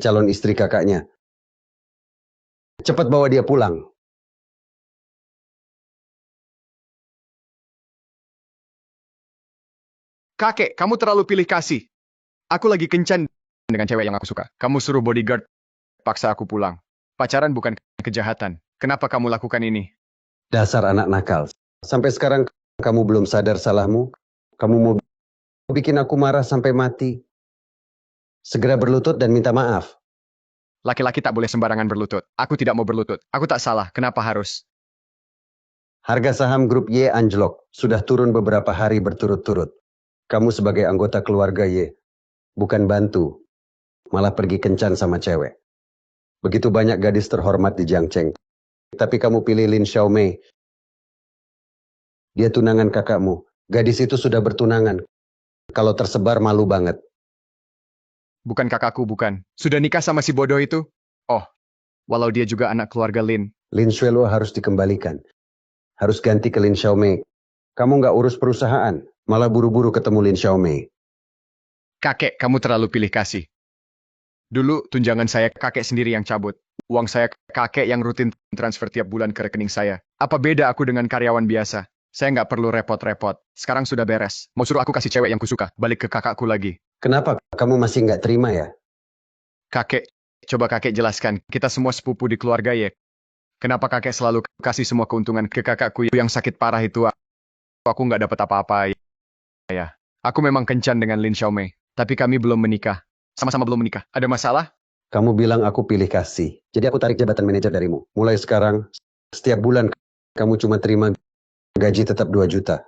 calon istri kakaknya. Cepat bawa dia pulang. Kakek, kamu terlalu pilih kasih. Aku lagi kencan dengan cewek yang aku suka. Kamu suruh bodyguard paksa aku pulang. Pacaran bukan kejahatan. Kenapa kamu lakukan ini? Dasar anak nakal. Sampai sekarang kamu belum sadar salahmu. Kamu mau bikin aku marah sampai mati. Segera berlutut dan minta maaf. Laki-laki tak boleh sembarangan berlutut. Aku tidak mau berlutut. Aku tak salah. Kenapa harus? Harga saham grup Y anjlok. Sudah turun beberapa hari berturut-turut. Kamu sebagai anggota keluarga Y. Bukan bantu. Malah pergi kencan sama cewek. Begitu banyak gadis terhormat di Jiangcheng. Tapi kamu pilih Lin Xiaomei. Dia tunangan kakakmu. Gadis itu sudah bertunangan. Kalau tersebar malu banget. Bukan kakakku, bukan. Sudah nikah sama si bodoh itu? Oh, walau dia juga anak keluarga Lin. Lin Xueluo harus dikembalikan. Harus ganti ke Lin Xiaomei. Kamu nggak urus perusahaan. Malah buru-buru ketemu Lin Xiaomei. Kakek, kamu terlalu pilih kasih. Dulu, tunjangan saya kakek sendiri yang cabut. Uang saya kakek yang rutin transfer tiap bulan ke rekening saya. Apa beda aku dengan karyawan biasa? Saya nggak perlu repot-repot. Sekarang sudah beres. Mau suruh aku kasih cewek yang kusuka. Balik ke kakakku lagi. Kenapa kamu masih nggak terima ya? Kakek, coba kakek jelaskan. Kita semua sepupu di keluarga ya. Kenapa kakek selalu kasih semua keuntungan ke kakakku yang sakit parah itu? Aku nggak dapat apa-apa ya. Aku memang kencan dengan Lin Xiaomei. Tapi kami belum menikah. Sama-sama belum menikah. Ada masalah? Kamu bilang aku pilih kasih. Jadi aku tarik jabatan manajer darimu. Mulai sekarang, setiap bulan kamu cuma terima gaji tetap 2 juta.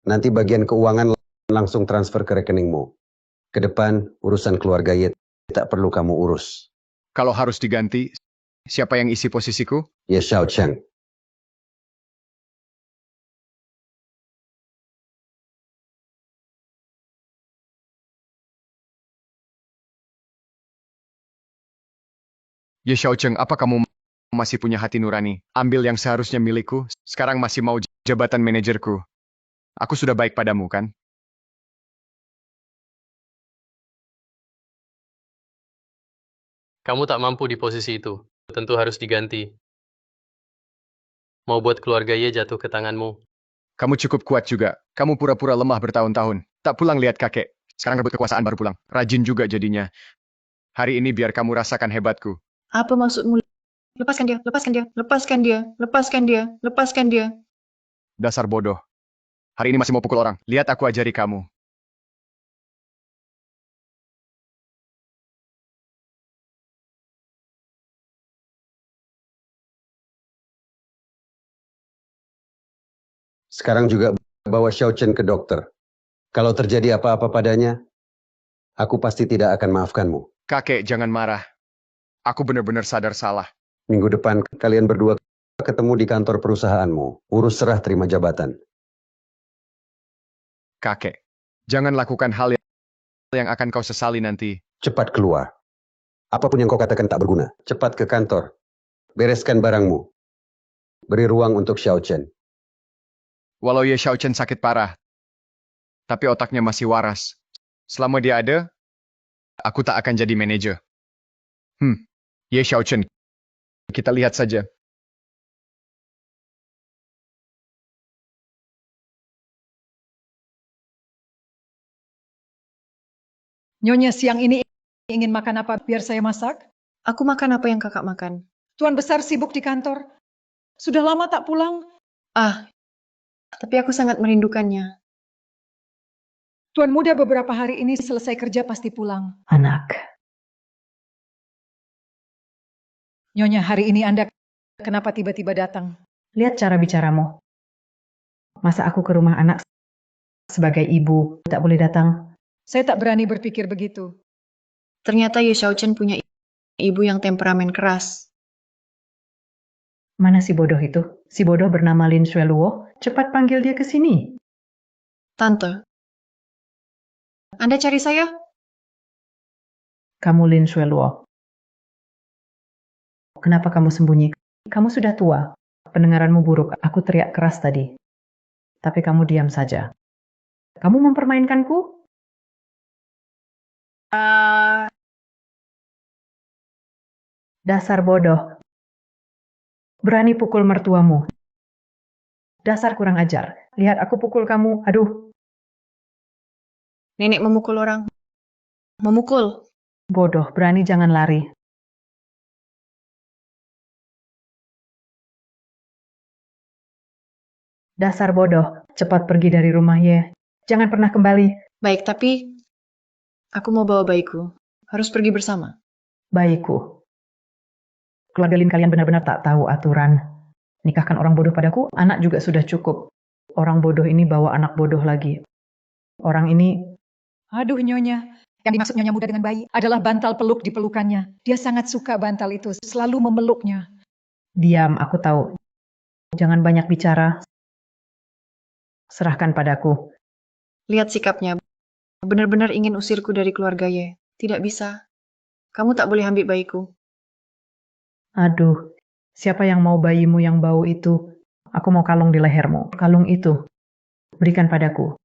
Nanti bagian keuangan langsung transfer ke rekeningmu. Ke depan, urusan keluarga Ye tak perlu kamu urus. Kalau harus diganti, siapa yang isi posisiku? Ye Xiao Cheng. Ye Xiaocheng, apa kamu masih punya hati nurani? Ambil yang seharusnya milikku, sekarang masih mau jabatan manajerku. Aku sudah baik padamu, kan? Kamu tak mampu di posisi itu. Tentu harus diganti. Mau buat keluarga Ye jatuh ke tanganmu. Kamu cukup kuat juga. Kamu pura-pura lemah bertahun-tahun. Tak pulang lihat kakek. Sekarang rebut kekuasaan baru pulang. Rajin juga jadinya. Hari ini biar kamu rasakan hebatku. Apa maksudmu? Lepaskan dia, lepaskan dia, lepaskan dia, lepaskan dia, lepaskan dia. Dasar bodoh. Hari ini masih mau pukul orang. Lihat aku ajari kamu. Sekarang juga bawa Xiao Chen ke dokter. Kalau terjadi apa-apa padanya, aku pasti tidak akan maafkanmu. Kakek, jangan marah. Aku benar-benar sadar salah. Minggu depan kalian berdua ketemu di kantor perusahaanmu. Urus serah terima jabatan. Kakek, jangan lakukan hal yang akan kau sesali nanti. Cepat keluar. Apapun yang kau katakan tak berguna. Cepat ke kantor. Bereskan barangmu. Beri ruang untuk Xiao Chen. Walau Ye Xiaochen sakit parah, tapi otaknya masih waras. Selama dia ada, aku tak akan jadi manajer. Ye Xiaochen, kita lihat saja. Nyonya siang ini ingin makan apa biar saya masak? Aku makan apa yang kakak makan. Tuan besar sibuk di kantor. Sudah lama tak pulang. Ah, tapi aku sangat merindukannya. Tuan muda beberapa hari ini selesai kerja pasti pulang. Anak, Nyonya hari ini Anda kenapa tiba-tiba datang? lihat cara bicaramu. Masa aku ke rumah anak sebagai ibu tak boleh datang? Saya tak berani berpikir begitu. Ternyata Ye Xiaochen punya ibu yang temperamen keras. Mana si bodoh itu? Si bodoh bernama Lin Xueluo. Cepat panggil dia ke sini. Tante, Anda cari saya? Kamu Lin Xueluo. Kenapa kamu sembunyi? Kamu sudah tua. Pendengaranmu buruk. Aku teriak keras tadi. Tapi kamu diam saja. Kamu mempermainkanku? Dasar bodoh. Berani pukul mertuamu. Dasar kurang ajar. Lihat aku pukul kamu. Aduh, Nenek memukul orang. Memukul. bodoh. Berani jangan lari. Dasar bodoh. Cepat pergi dari rumah Ye. Jangan pernah kembali. Baik, tapi aku mau bawa bayiku. Harus pergi bersama. Bayiku. Keluarga Lin kalian benar-benar tak tahu aturan. Nikahkan orang bodoh padaku, anak juga sudah cukup. Orang bodoh ini bawa anak bodoh lagi. Orang ini, Aduh Nyonya, yang dimaksud Nyonya muda dengan bayi adalah bantal peluk di pelukannya. Dia sangat suka bantal itu, selalu memeluknya. diam, aku tahu. Jangan banyak bicara. Serahkan padaku. Lihat sikapnya. Benar-benar ingin usirku dari keluarga Ye. Tidak bisa. Kamu tak boleh ambil bayiku. Aduh, siapa yang mau bayimu yang bau itu? Aku mau kalung di lehermu. Kalung itu. Berikan padaku.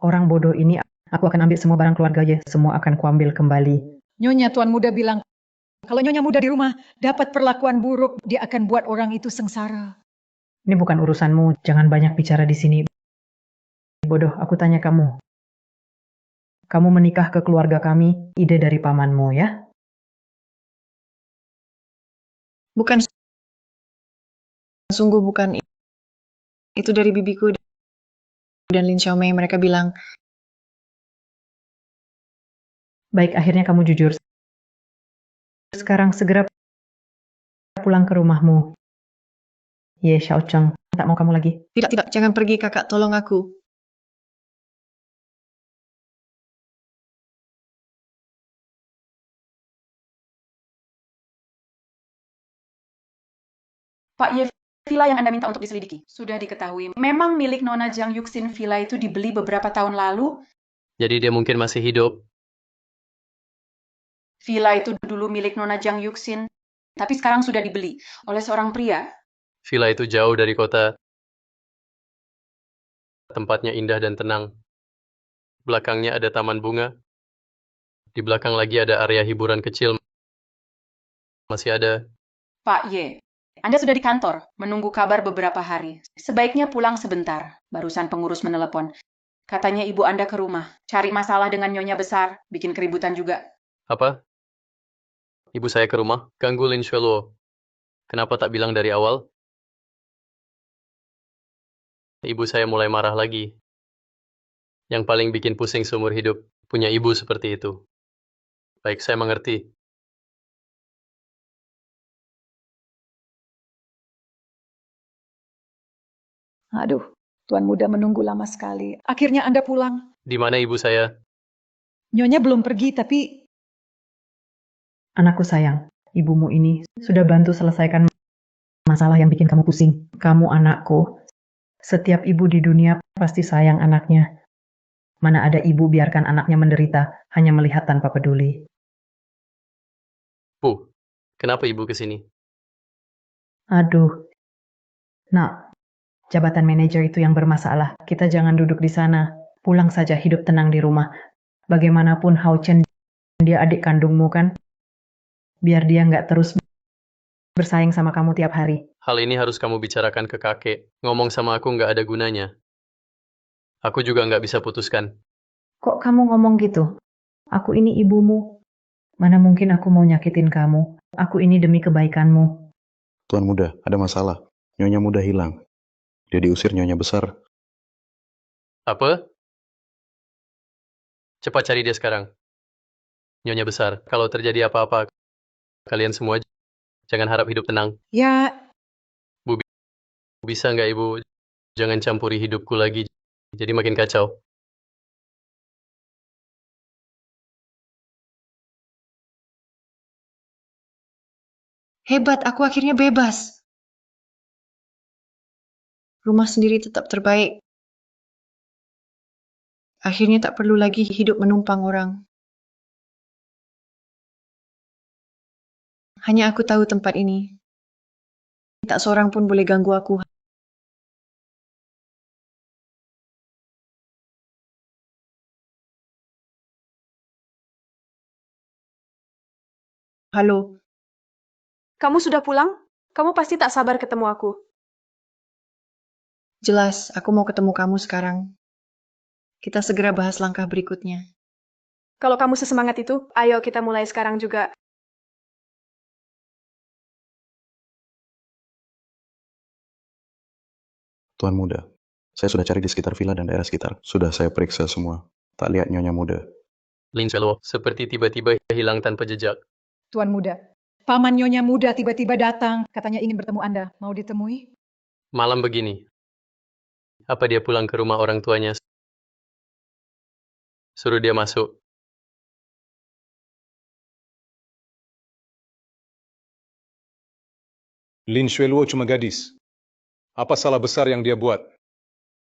Orang bodoh ini, aku akan ambil semua barang keluarga Ye. Semua akan kuambil kembali. Nyonya Tuan Muda bilang, kalau Nyonya Muda di rumah dapat perlakuan buruk, dia akan buat orang itu sengsara. Ini bukan urusanmu. Jangan banyak bicara di sini. Bodoh, aku tanya kamu. Kamu menikah ke keluarga kami, ide dari pamanmu ya? Bukan. Sungguh bukan. Itu dari bibiku dan Lin Xiaomei. Mereka bilang, Baik, akhirnya kamu jujur. Sekarang segera pulang ke rumahmu. Ye Xiaocheng, tak mau kamu lagi. tidak, jangan pergi kakak, tolong aku. Pak Ye, villa yang Anda minta untuk diselidiki sudah diketahui. Memang milik Nona Jiang Yuxin, villa itu dibeli beberapa tahun lalu. Jadi dia mungkin masih hidup. Villa itu dulu milik Nona Jiang Yuxin, tapi sekarang sudah dibeli oleh seorang pria. Villa itu jauh dari kota. Tempatnya indah dan tenang. Belakangnya ada taman bunga. Di belakang lagi ada area hiburan kecil. Masih ada. Pak Ye, Anda sudah di kantor, menunggu kabar beberapa hari. Sebaiknya pulang sebentar. Barusan pengurus menelepon. Katanya ibu Anda ke rumah, cari masalah dengan nyonya besar, bikin keributan juga. Apa? Ibu saya ke rumah, ganggu Lin Xueluo. Kenapa tak bilang dari awal? Ibu saya mulai marah lagi. Yang paling bikin pusing seumur hidup, punya ibu seperti itu. Baik, saya mengerti. Aduh, Tuan Muda menunggu lama sekali. Akhirnya Anda pulang. Di mana ibu saya? Nyonya belum pergi, tapi Anakku sayang, ibumu ini sudah bantu selesaikan masalah yang bikin kamu pusing. Kamu anakku. Setiap ibu di dunia pasti sayang anaknya. Mana ada ibu biarkan anaknya menderita, hanya melihat tanpa peduli. Bu, kenapa ibu ke sini? Aduh. Nak, jabatan manajer itu yang bermasalah. Kita jangan duduk di sana. Pulang saja, hidup tenang di rumah. Bagaimanapun Hao Chen, dia adik kandungmu kan? biar dia nggak terus bersaing sama kamu tiap hari. Hal ini harus kamu bicarakan ke kakek. Ngomong sama aku nggak ada gunanya. Aku juga nggak bisa putuskan. Kok kamu ngomong gitu? Aku ini ibumu. Mana mungkin aku mau nyakitin kamu. Aku ini demi kebaikanmu. Tuan muda, ada masalah. Nyonya muda hilang. Dia diusir nyonya besar. Apa? Cepat cari dia sekarang. Nyonya besar, kalau terjadi apa-apa, kalian semua jangan harap hidup tenang. Ya, Bu, bisa nggak Ibu jangan campuri hidupku lagi, jadi makin kacau. Hebat, aku akhirnya bebas. Rumah sendiri tetap terbaik. Akhirnya tak perlu lagi hidup menumpang orang. Hanya aku tahu tempat ini. Tak seorang pun boleh ganggu aku. Halo. Kamu sudah pulang? Kamu pasti tak sabar ketemu aku. Jelas, aku mau ketemu kamu sekarang. Kita segera bahas langkah berikutnya. Kalau kamu sesemangat itu, ayo kita mulai sekarang juga. Tuan muda, saya sudah cari di sekitar villa dan daerah sekitar. Sudah saya periksa semua. Tak lihat nyonya muda. Lin Selo seperti tiba-tiba hilang tanpa jejak. Tuan Muda. Paman Nyonya Muda tiba-tiba datang. Katanya ingin bertemu Anda. Mau ditemui? Malam begini. Apa dia pulang ke rumah orang tuanya? Suruh dia masuk. Lin Xueluo cuma gadis. Apa salah besar yang dia buat?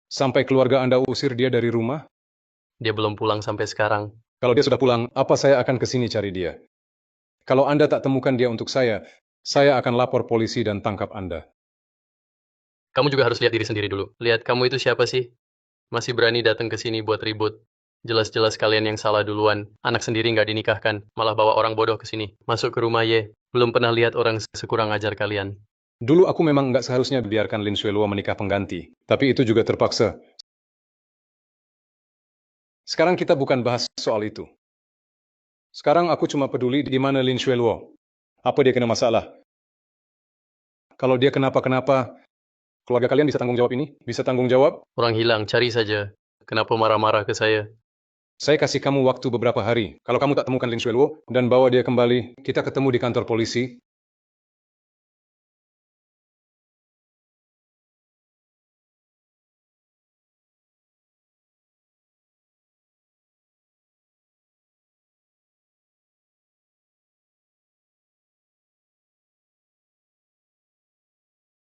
Sampai keluarga Anda usir dia dari rumah? Dia belum pulang sampai sekarang. Kalau dia sudah pulang, apa saya akan ke sini cari dia? Kalau Anda tak temukan dia untuk saya akan lapor polisi dan tangkap Anda. Kamu juga harus lihat diri sendiri dulu. Lihat kamu itu siapa sih? Masih berani datang ke sini buat ribut. Jelas-jelas kalian yang salah duluan. Anak sendiri nggak dinikahkan, malah bawa orang bodoh ke sini. Masuk ke rumah Ye. Belum pernah lihat orang sekurang ajar kalian. Dulu aku memang nggak seharusnya biarkan Lin Xueluo menikah pengganti. Tapi itu juga terpaksa. Sekarang kita bukan bahas soal itu. Sekarang aku cuma peduli di mana Lin Xueluo. Apa dia kena masalah? Kalau dia kenapa-kenapa, keluarga kalian bisa tanggung jawab ini? Bisa tanggung jawab? Orang hilang, cari saja. Kenapa marah-marah ke saya? Saya kasih kamu waktu beberapa hari. Kalau kamu tak temukan Lin Xueluo dan bawa dia kembali, kita ketemu di kantor polisi.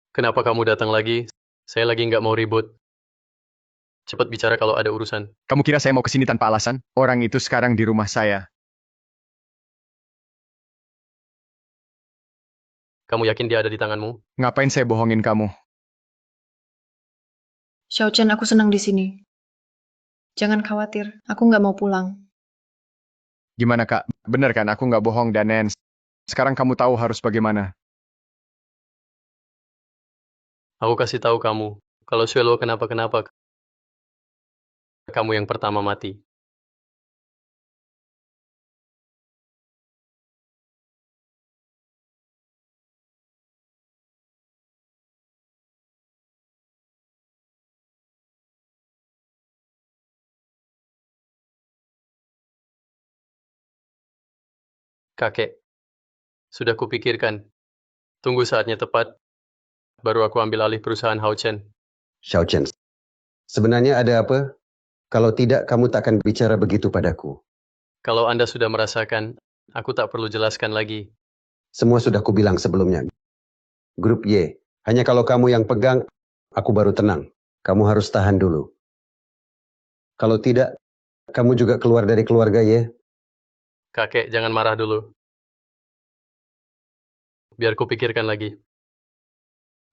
Kenapa kamu datang lagi? Saya lagi nggak mau ribut. Cepat bicara kalau ada urusan. Kamu kira saya mau kesini tanpa alasan? Orang itu sekarang di rumah saya. Kamu yakin dia ada di tanganmu? Ngapain saya bohongin kamu? Xiao Chen, aku senang di sini. Jangan khawatir, aku nggak mau pulang. Gimana kak? Bener kan aku nggak bohong Danen. Sekarang kamu tahu harus bagaimana. Aku kasih tahu kamu. Kalau Xuelo kenapa-kenapa, kamu yang pertama mati. Kakek, sudah kupikirkan. Tunggu saatnya tepat, baru aku ambil alih perusahaan Hao Chen. Xiao Chen, sebenarnya ada apa? Kalau tidak, kamu takkan bicara begitu padaku. Kalau Anda sudah merasakan, aku tak perlu jelaskan lagi. Semua sudah kubilang sebelumnya. Grup Y, hanya kalau kamu yang pegang, aku baru tenang. Kamu harus tahan dulu. Kalau tidak, kamu juga keluar dari keluarga Y. Kakek, jangan marah dulu. Biar kupikirkan lagi.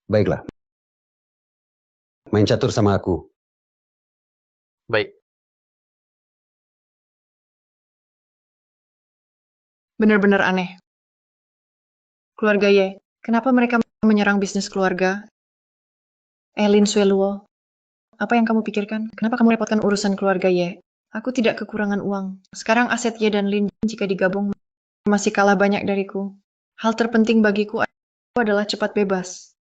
Baiklah. Main catur sama aku. Baik. Benar-benar aneh. Keluarga Ye, kenapa mereka menyerang bisnis keluarga? Lin Sueluo, apa yang kamu pikirkan? Kenapa kamu repotkan urusan keluarga Ye? Aku tidak kekurangan uang. Sekarang aset Ye dan Lin jika digabung masih kalah banyak dariku. Hal terpenting bagiku adalah cepat bebas.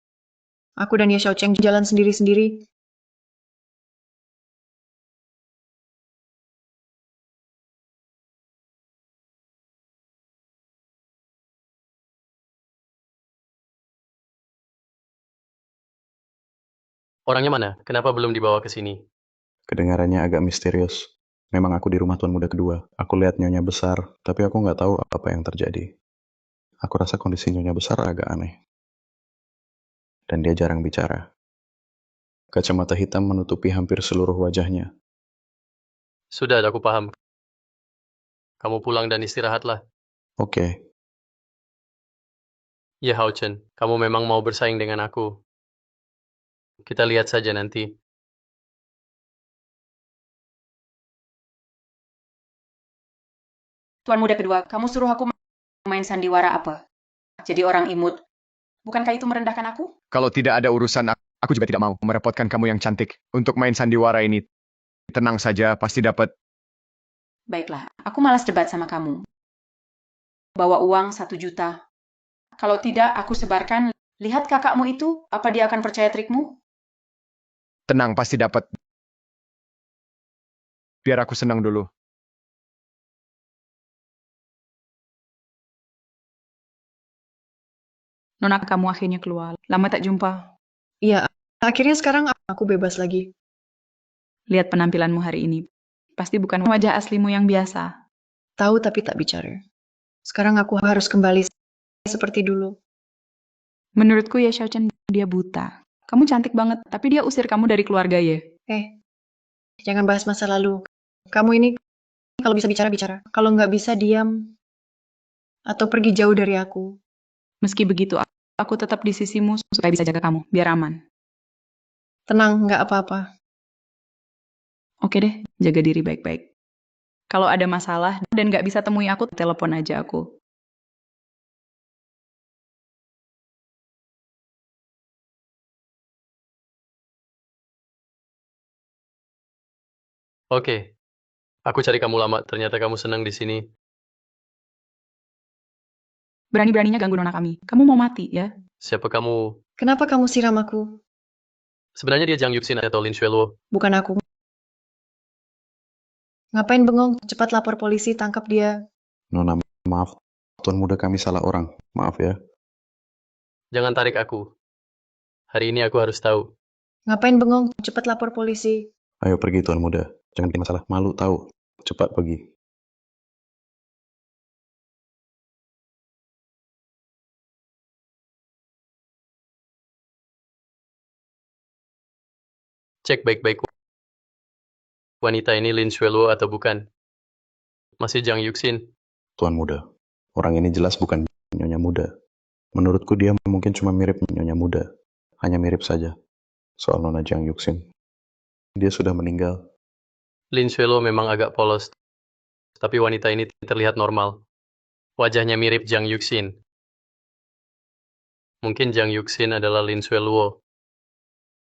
Aku dan Ye Xiaocheng jalan sendiri-sendiri. Orangnya mana? Kenapa belum dibawa ke sini? Kedengarannya agak misterius. Memang aku di rumah tuan muda kedua. Aku lihat nyonya besar, tapi aku nggak tahu apa yang terjadi. Aku rasa kondisi nyonya besar agak aneh. Dan dia jarang bicara. Kacamata hitam menutupi hampir seluruh wajahnya. Sudah, aku paham. Kamu pulang dan istirahatlah. Oke, Ya, Hao Chen, kamu memang mau bersaing dengan aku. Kita lihat saja nanti. Tuan muda kedua, kamu suruh aku main sandiwara apa? Jadi orang imut. Bukankah itu merendahkan aku? Kalau tidak ada urusan, aku juga tidak mau merepotkan kamu yang cantik. Untuk main sandiwara ini, tenang saja, pasti dapat. Baiklah, aku malas debat sama kamu. Bawa uang 1 juta. Kalau tidak, aku sebarkan. Lihat kakakmu itu, apa dia akan percaya trikmu? Tenang, pasti dapat. Biar aku senang dulu. Nona, kamu akhirnya keluar. Lama tak jumpa. Iya, akhirnya sekarang aku bebas lagi. Lihat penampilanmu hari ini. Pasti bukan wajah aslimu yang biasa. Tahu tapi tak bicara. Sekarang aku harus kembali seperti dulu. Menurutku ya Xiaochen, dia buta. Kamu cantik banget, tapi dia usir kamu dari keluarga Ye. Jangan bahas masa lalu. Kamu ini kalau bisa bicara, bicara. Kalau nggak bisa, diam. Atau pergi jauh dari aku. Meski begitu, aku tetap di sisimu supaya bisa jaga kamu, biar aman. Tenang, nggak apa-apa. Oke deh, jaga diri baik-baik. Kalau ada masalah dan nggak bisa temui aku, telepon aja aku. Oke, aku cari kamu lama. Ternyata kamu senang di sini. Berani-beraninya ganggu nona kami. Kamu mau mati, ya? Siapa kamu? Kenapa kamu siram aku? Sebenarnya dia Jiang Yuxin atau Lin Xueluo. Bukan aku. Ngapain bengong? Cepat lapor polisi, tangkap dia. Nona, maaf. Tuan muda kami salah orang. Maaf ya. Jangan tarik aku. Hari ini aku harus tahu. Ngapain bengong? Cepat lapor polisi. Ayo pergi tuan muda. Jangan bikin masalah. Malu tahu. Cepat pergi. Cek baik-baik wanita ini Lin Xueluo atau bukan. Masih Jiang Yuxin. Tuan muda. Orang ini jelas bukan nyonya muda. Menurutku dia mungkin cuma mirip nyonya muda. Hanya mirip saja. Soal Nona Jiang Yuxin. Dia sudah meninggal. Lin Xueluo memang agak polos. Tapi wanita ini terlihat normal. Wajahnya mirip Jiang Yuxin. Mungkin Jiang Yuxin adalah Lin Xueluo.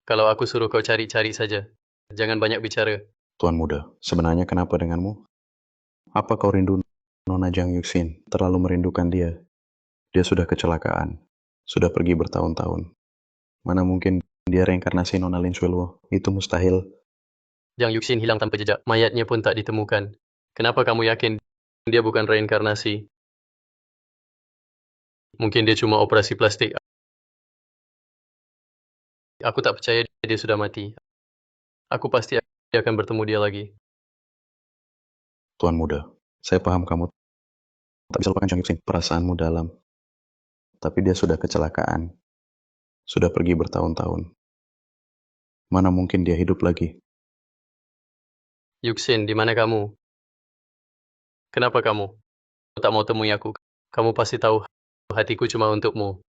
Kalau aku suruh kau cari-cari saja. Jangan banyak bicara. Tuan muda, sebenarnya kenapa denganmu? Apa kau rindu Nona Jiang Yuxin? Terlalu merindukan dia. Dia sudah kecelakaan. Sudah pergi bertahun-tahun. Mana mungkin dia reinkarnasi Nona Lin Xueluo? Itu mustahil. Jiang Yuxin hilang tanpa jejak. Mayatnya pun tak ditemukan. Kenapa kamu yakin dia bukan reinkarnasi? Mungkin dia cuma operasi plastik. Aku tak percaya dia sudah mati. Aku pasti akan bertemu dia lagi. Tuan muda, saya paham kamu tak bisa lupakan Jiang Yuxin. Perasaanmu dalam. Tapi dia sudah kecelakaan. Sudah pergi bertahun-tahun. Mana mungkin dia hidup lagi? Yuxin, di mana kamu? Kenapa kamu tak mau temui aku? Kamu pasti tahu hatiku cuma untukmu.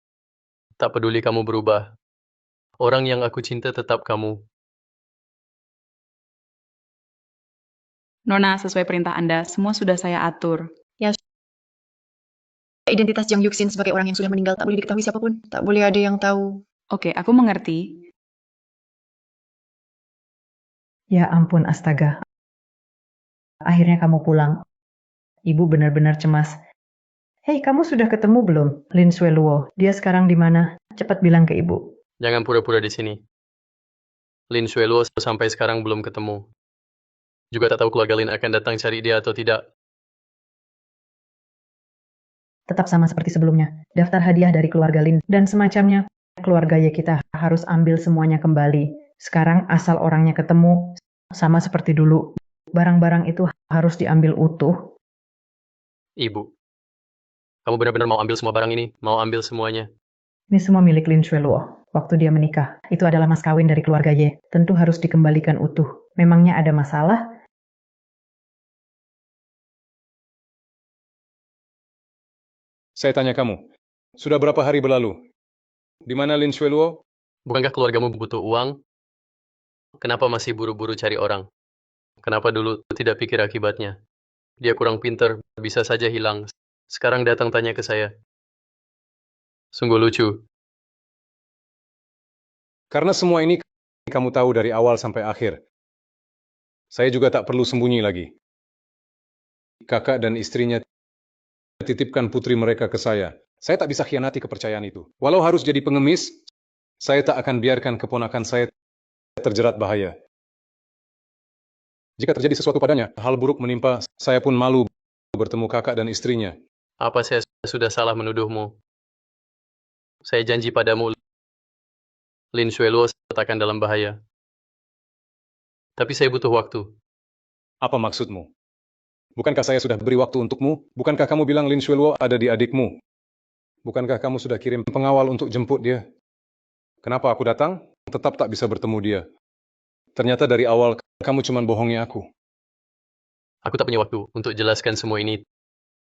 Tak peduli kamu berubah. Orang yang aku cinta tetap kamu. Nona, sesuai perintah Anda, semua sudah saya atur. Ya, identitas Jang Yuxin sebagai orang yang sudah meninggal. Tak boleh diketahui siapapun. Tak boleh ada yang tahu. Oke, aku mengerti. Ya ampun, astaga. Akhirnya kamu pulang. Ibu benar-benar cemas. Hei, kamu sudah ketemu belum Lin Shueluo? Dia sekarang di mana? Cepat bilang ke ibu. Jangan pura-pura di sini. Lin Shueluo sampai sekarang belum ketemu. Juga tak tahu keluarga Lin akan datang cari dia atau tidak. Tetap sama seperti sebelumnya. Daftar hadiah dari keluarga Lin dan semacamnya. Keluarga Ye kita harus ambil semuanya kembali. Sekarang asal orangnya ketemu, sama seperti dulu. Barang-barang itu harus diambil utuh. Ibu, kamu benar-benar mau ambil semua barang ini? Mau ambil semuanya? Ini semua milik Lin Shueluo. Waktu dia menikah, itu adalah mas kawin dari keluarga Ye. Tentu harus dikembalikan utuh. Memangnya ada masalah? Saya tanya kamu, sudah berapa hari berlalu? Di mana Lin Shueluo? Bukankah keluargamu butuh uang? Kenapa masih buru-buru cari orang? Kenapa dulu tidak pikir akibatnya? Dia kurang pinter, bisa saja hilang. Sekarang datang tanya ke saya. Sungguh lucu. Karena semua ini kamu tahu dari awal sampai akhir. Saya juga tak perlu sembunyi lagi. Kakak dan istrinya titipkan putri mereka ke saya. Saya tak bisa khianati kepercayaan itu. Walau harus jadi pengemis, saya tak akan biarkan keponakan saya terjerat bahaya. Jika terjadi sesuatu padanya, hal buruk menimpa, saya pun malu bertemu kakak dan istrinya. Apa saya sudah salah menuduhmu? Saya janji padamu, Lin Shueluo akan dalam bahaya. Tapi saya butuh waktu. Apa maksudmu? Bukankah saya sudah beri waktu untukmu? Bukankah kamu bilang Lin Shueluo ada di adikmu? Bukankah kamu sudah kirim pengawal untuk jemput dia? Kenapa aku datang? Tetap tak bisa bertemu dia. Ternyata dari awal kamu cuma bohongi aku. Aku tak punya waktu untuk jelaskan semua ini.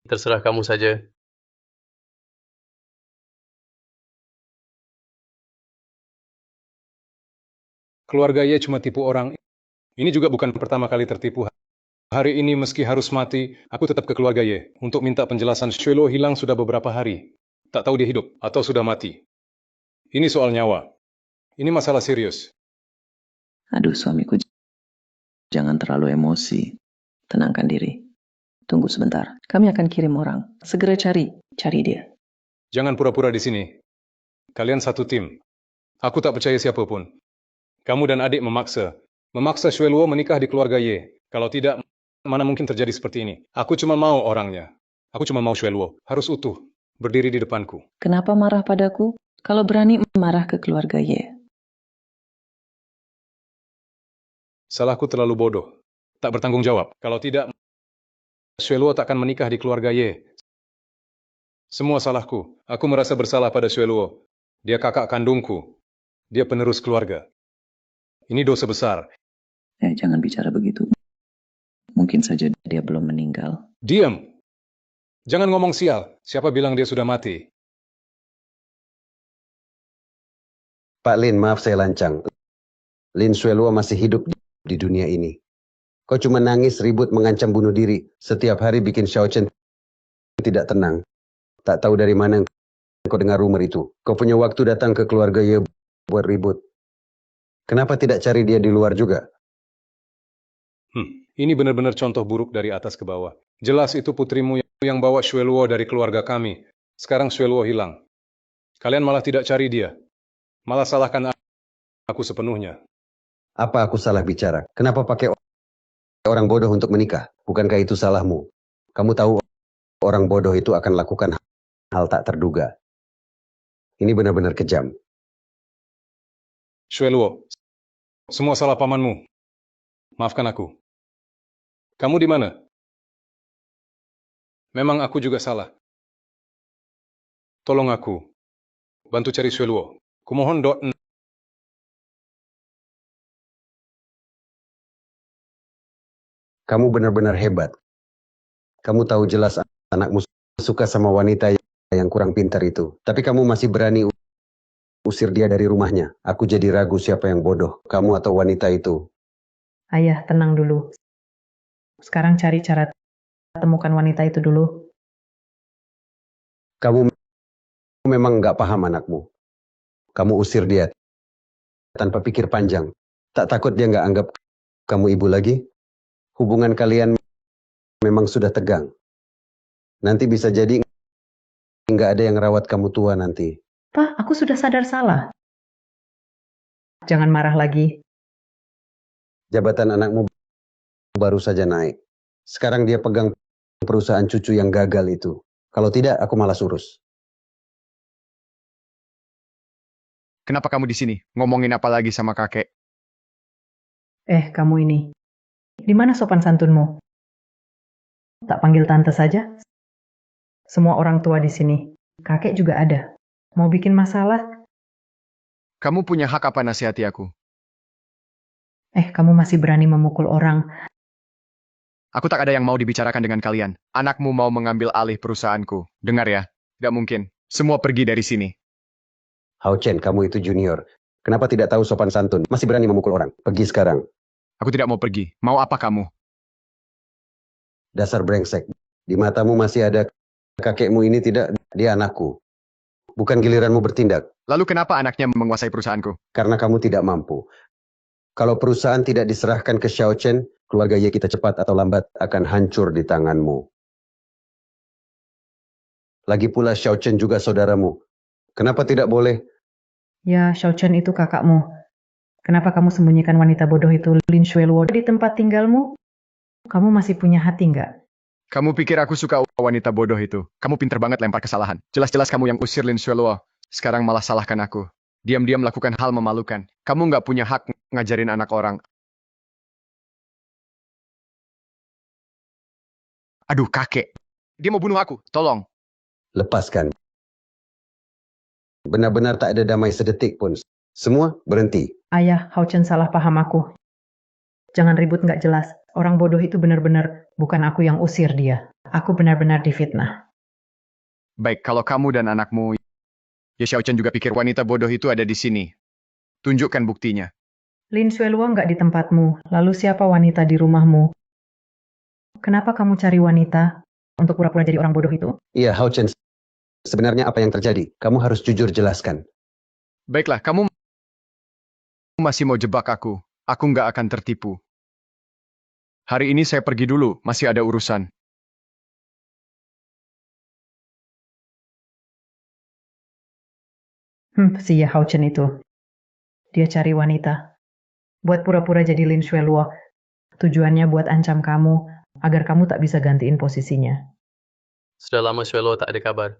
Terserah kamu saja. Keluarga Ye cuma tipu orang. Ini juga bukan pertama kali tertipu. Hari ini meski harus mati, aku tetap ke keluarga Ye untuk minta penjelasan. Shueluo hilang sudah beberapa hari. Tak tahu dia hidup atau sudah mati. Ini soal nyawa. Ini masalah serius. Aduh, suamiku, jangan terlalu emosi. Tenangkan diri. Tunggu sebentar. Kami akan kirim orang. Segera cari dia. Jangan pura-pura di sini. Kalian satu tim. Aku tak percaya siapapun. Kamu dan adik memaksa Shueluo menikah di keluarga Ye. Kalau tidak, mana mungkin terjadi seperti ini. Aku cuma mau orangnya. Aku cuma mau Shueluo. Harus utuh. Berdiri di depanku. Kenapa marah padaku? Kalau berani marah ke keluarga Ye. Salahku terlalu bodoh. Tak bertanggung jawab. Kalau tidak, Shueluo tak akan menikah di keluarga Ye. Semua salahku. Aku merasa bersalah pada Shueluo. Dia kakak kandungku. Dia penerus keluarga. Ini dosa besar. Jangan bicara begitu. Mungkin saja dia belum meninggal. Diam. Jangan ngomong sial. Siapa bilang dia sudah mati? Pak Lin, maaf saya lancang. Lin Shueluo masih hidup di dunia ini. Kau cuma nangis, ribut, mengancam bunuh diri. Setiap hari bikin Xiao Chen tidak tenang. Tak tahu dari mana kau dengar rumor itu. Kau punya waktu datang ke keluarga Ye buat ribut. Kenapa tidak cari dia di luar juga? Ini benar-benar contoh buruk dari atas ke bawah. Jelas itu putrimu yang bawa Shueluo dari keluarga kami. Sekarang Shueluo hilang. Kalian malah tidak cari dia. Malah salahkan aku sepenuhnya. Apa aku salah bicara? Kenapa pakai orang bodoh untuk menikah? Bukankah itu salahmu? Kamu tahu orang bodoh itu akan lakukan hal tak terduga. Ini benar-benar kejam. Shueluo, semua salah pamanmu. Maafkan aku. Kamu di mana? Memang aku juga salah. Tolong aku. Bantu cari Shueluo. Kumohon Kamu benar-benar hebat. Kamu tahu jelas anakmu suka sama wanita yang kurang pintar itu. Tapi kamu masih berani usir dia dari rumahnya. Aku jadi ragu siapa yang bodoh, kamu atau wanita itu. Ayah, tenang dulu. Sekarang cari cara temukan wanita itu dulu. Kamu memang nggak paham anakmu. Kamu usir dia tanpa pikir panjang. Tak takut dia nggak anggap kamu ibu lagi? Hubungan kalian memang sudah tegang. Nanti bisa jadi nggak ada yang rawat kamu tua nanti. Pak, aku sudah sadar salah. Jangan marah lagi. Jabatan anakmu baru saja naik. Sekarang dia pegang perusahaan cucu yang gagal itu. Kalau tidak, aku malas urus. Kenapa kamu di sini? Ngomongin apa lagi sama kakek? Kamu ini. Di mana sopan santunmu? Tak panggil tante saja? Semua orang tua di sini. Kakek juga ada. Mau bikin masalah? Kamu punya hak apa nasihati aku? Kamu masih berani memukul orang. Aku tak ada yang mau dibicarakan dengan kalian. Anakmu mau mengambil alih perusahaanku. Dengar ya, tidak mungkin. Semua pergi dari sini. Hao Chen, kamu itu junior. Kenapa tidak tahu sopan santun? Masih berani memukul orang. Pergi sekarang. Aku tidak mau pergi. Mau apa kamu? Dasar brengsek. Di matamu masih ada kakekmu ini tidak, dia anakku. Bukan giliranmu bertindak. Lalu kenapa anaknya menguasai perusahaanku? Karena kamu tidak mampu. Kalau perusahaan tidak diserahkan ke Xiao Chen, keluarga Ye kita cepat atau lambat akan hancur di tanganmu. Lagi pula Xiao Chen juga saudaramu. Kenapa tidak boleh? Ya, Xiao Chen itu kakakmu. Kenapa kamu sembunyikan wanita bodoh itu, Lin Xueluo, di tempat tinggalmu? Kamu masih punya hati nggak? Kamu pikir aku suka wanita bodoh itu? Kamu pinter banget lempar kesalahan. Jelas-jelas kamu yang usir Lin Xueluo. Sekarang malah salahkan aku. Diam-diam melakukan hal memalukan. Kamu nggak punya hak ngajarin anak orang. Aduh, kakek. Dia mau bunuh aku. Tolong. Lepaskan. Benar-benar tak ada damai sedetik pun. Semua berhenti. Ayah, Hao Chen salah paham aku. Jangan ribut nggak jelas. Orang bodoh itu benar-benar bukan aku yang usir dia. Aku benar-benar difitnah. Baik, kalau kamu dan anakmu, ya Xiao Chen juga pikir wanita bodoh itu ada di sini. Tunjukkan buktinya. Lin Xueluo nggak di tempatmu. Lalu siapa wanita di rumahmu? Kenapa kamu cari wanita untuk pura-pura jadi orang bodoh itu? Iya, Hao Chen. Sebenarnya apa yang terjadi? Kamu harus jujur jelaskan. Baiklah, kamu masih mau jebak aku. Aku nggak akan tertipu. Hari ini saya pergi dulu, masih ada urusan. Si ya Hao Chen itu. Dia cari wanita. Buat pura-pura jadi Lin Xueluo. Tujuannya buat ancam kamu, agar kamu tak bisa gantiin posisinya. Sudah lama Xuelo tak ada kabar.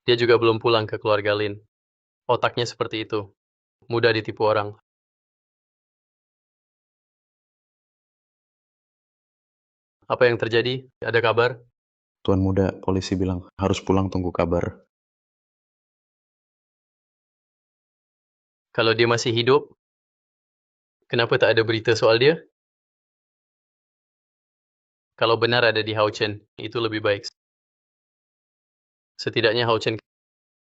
Dia juga belum pulang ke keluarga Lin. Otaknya seperti itu. Mudah ditipu orang. Apa yang terjadi? Ada kabar? Tuan muda, polisi bilang harus pulang tunggu kabar. Kalau dia masih hidup, kenapa tak ada berita soal dia? Kalau benar ada di Hao Chen, itu lebih baik. Setidaknya Hao Chen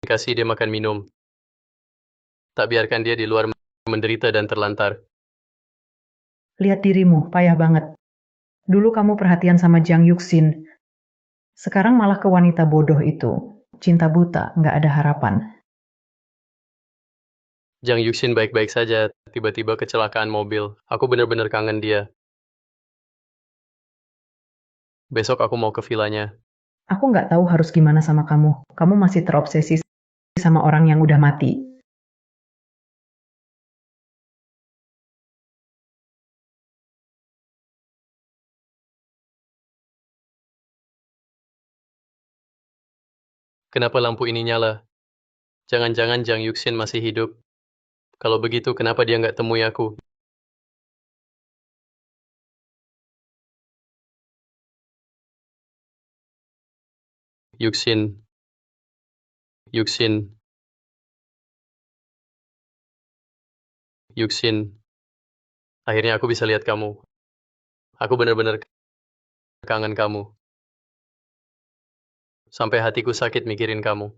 kasih dia makan minum. Tak biarkan dia di luar menderita dan terlantar. Lihat dirimu, payah banget. Dulu kamu perhatian sama Jiang Yuxin. Sekarang malah ke wanita bodoh itu. Cinta buta, nggak ada harapan. Jiang Yuxin baik-baik saja, tiba-tiba kecelakaan mobil. Aku benar-benar kangen dia. Besok aku mau ke vilanya. Aku nggak tahu harus gimana sama kamu. Kamu masih terobsesi sama orang yang udah mati. Kenapa lampu ini nyala? Jangan-jangan Jiang Yuxin masih hidup. Kalau begitu, kenapa dia nggak temui aku? Yuxin. Yuxin. Yuxin. Akhirnya aku bisa lihat kamu. Aku benar-benar kangen kamu. Sampai hatiku sakit mikirin kamu.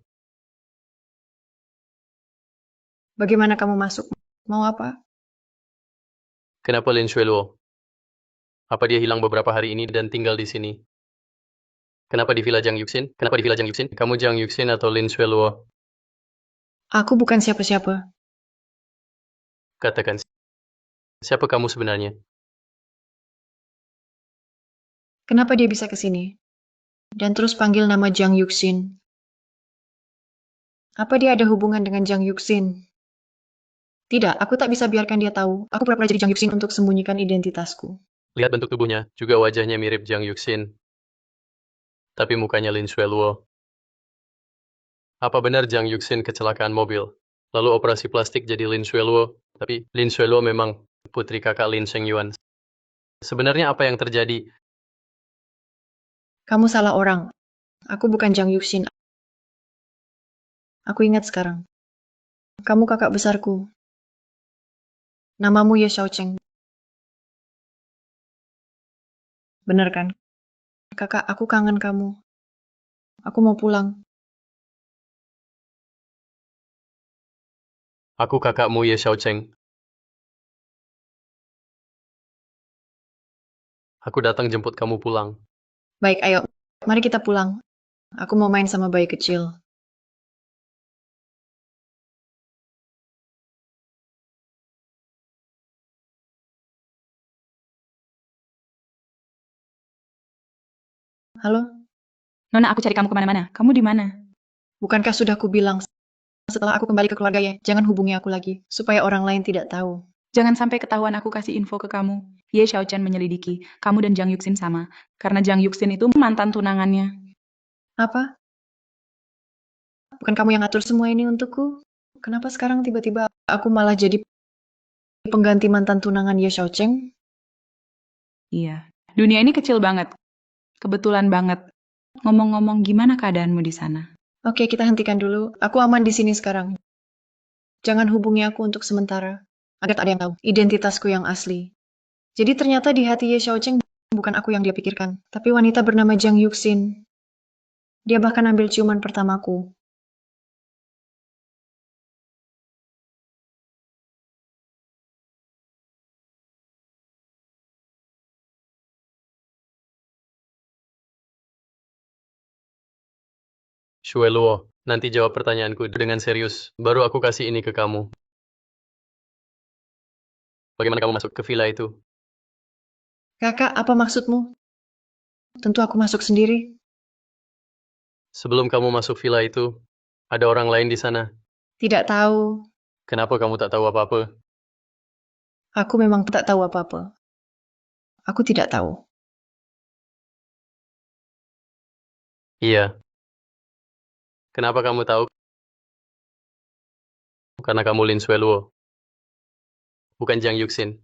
Bagaimana kamu masuk? Mau apa? Kenapa Lin Xueluo? Apa dia hilang beberapa hari ini dan tinggal di sini? Kenapa di Villa Jiang Yuxin? Kenapa di Villa Jiang Yuxin? Kamu Jiang Yuxin atau Lin Xueluo? Aku bukan siapa-siapa. Katakan, siapa kamu sebenarnya? Kenapa dia bisa ke sini? Dan terus panggil nama Jiang Yuxin. Apa dia ada hubungan dengan Jiang Yuxin? Tidak, aku tak bisa biarkan dia tahu. Aku pura-pura jadi Jiang Yuxin untuk sembunyikan identitasku. Lihat bentuk tubuhnya, juga wajahnya mirip Jiang Yuxin. Tapi mukanya Lin Xueluo. Apa benar Jiang Yuxin kecelakaan mobil? Lalu operasi plastik jadi Lin Xueluo, tapi Lin Xueluo memang putri kakak Lin Shengyuan. Sebenarnya apa yang terjadi? Kamu salah orang. Aku bukan Jiang Yuxin. Aku ingat sekarang. Kamu kakak besarku. Namamu Ye Xiaocheng. Benar kan? Kakak, aku kangen kamu. Aku mau pulang. Aku kakakmu Ye Xiaocheng. Aku datang jemput kamu pulang. Baik, ayo. Mari kita pulang. Aku mau main sama bayi kecil. Halo? Nona, aku cari kamu kemana-mana. Kamu di mana? Bukankah sudah kubilang setelah aku kembali ke keluarga ya, jangan hubungi aku lagi, supaya orang lain tidak tahu. Jangan sampai ketahuan aku kasih info ke kamu. Ye Xiaochen menyelidiki. Kamu dan Jiang Yuxin sama. Karena Jiang Yuxin itu mantan tunangannya. Apa? Bukan kamu yang atur semua ini untukku? Kenapa sekarang tiba-tiba aku malah jadi pengganti mantan tunangan Ye Xiaocheng? Iya. Dunia ini kecil banget. Kebetulan banget. Ngomong-ngomong, gimana keadaanmu di sana? Oke, kita hentikan dulu. Aku aman di sini sekarang. Jangan hubungi aku untuk sementara. Agar tak ada yang tahu identitasku yang asli. Jadi ternyata di hati Ye Xiaocheng bukan aku yang dia pikirkan, tapi wanita bernama Jiang Yuxin. Dia bahkan ambil ciuman pertamaku. Xueluo, nanti jawab pertanyaanku dengan serius. Baru aku kasih ini ke kamu. Bagaimana kamu masuk ke villa itu? Kakak, apa maksudmu? Tentu aku masuk sendiri. Sebelum kamu masuk villa itu, ada orang lain di sana. Tidak tahu. Kenapa kamu tak tahu apa-apa? Aku memang tak tahu apa-apa. Aku tidak tahu. Iya. Kenapa kamu tahu? Karena kamu Lin Xueluo. Bukan Jiang Yuxin.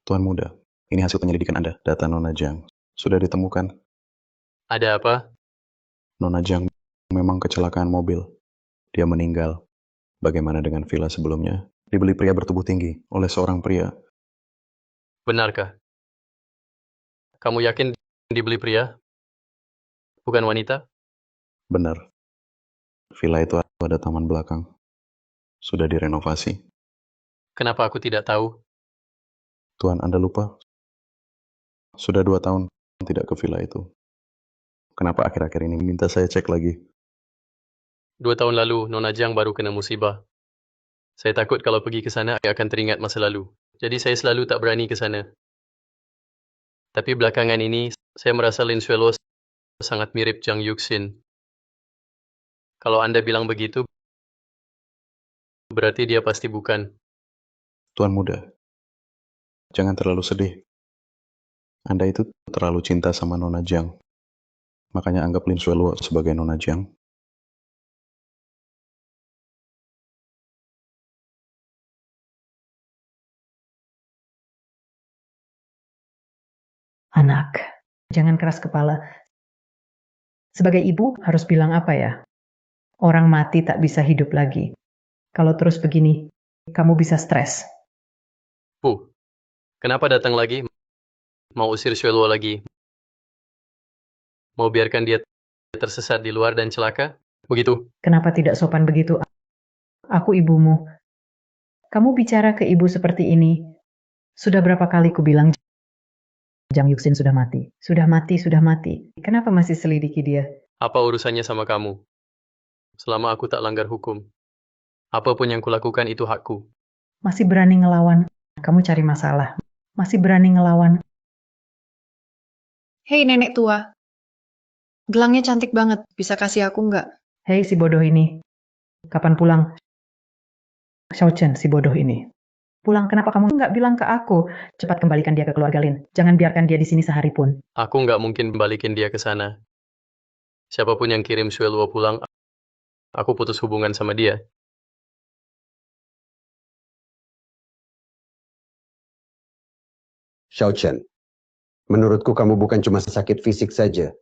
Tuan Muda, ini hasil penyelidikan Anda, data Nona Jiang. Sudah ditemukan, Ada apa? Nona Jiang memang kecelakaan mobil. Dia meninggal. Bagaimana dengan villa sebelumnya? Dibeli pria bertubuh tinggi oleh seorang pria. Benarkah? Kamu yakin dibeli pria? Bukan wanita? Benar. Villa itu ada taman belakang. Sudah direnovasi. Kenapa aku tidak tahu? Tuan, Anda lupa? Sudah 2 tahun tidak ke villa itu. Kenapa akhir-akhir ini minta saya cek lagi? 2 tahun lalu, Nona Jiang baru kena musibah. Saya takut kalau pergi ke sana akan teringat masa lalu. Jadi saya selalu tak berani ke sana. Tapi belakangan ini, saya merasa Lin Xueluo sangat mirip Jiang Yuxin. Kalau Anda bilang begitu, berarti dia pasti bukan. Tuan Muda, jangan terlalu sedih. Anda itu terlalu cinta sama Nona Jiang. Makanya anggap Lin Xueluo sebagai Nona Jiang. Anak, jangan keras kepala. Sebagai ibu harus bilang apa ya? Orang mati tak bisa hidup lagi. Kalau terus begini, kamu bisa stres. Bu, kenapa datang lagi? Mau usir Xueluo lagi? Mau biarkan dia tersesat di luar dan celaka? Begitu? Kenapa tidak sopan begitu, Aku ibumu. Kamu bicara ke ibu seperti ini. Sudah berapa kali ku bilang Jang Yuksin sudah mati. Sudah mati, sudah mati. Kenapa masih selidiki dia? Apa urusannya sama kamu? Selama aku tak langgar hukum. Apapun yang kulakukan itu hakku. Masih berani ngelawan. Kamu cari masalah. Masih berani ngelawan. Hei nenek tua, gelangnya cantik banget. Bisa kasih aku nggak? Hei si bodoh ini. Kapan pulang? Xiao Chen, si bodoh ini. Pulang, kenapa kamu nggak bilang ke aku? Cepat kembalikan dia ke keluarga Lin. Jangan biarkan dia di sini sehari pun. Aku nggak mungkin balikin dia ke sana. Siapapun yang kirim Shueluo pulang, aku putus hubungan sama dia. Xiao Chen, menurutku kamu bukan cuma sakit fisik saja.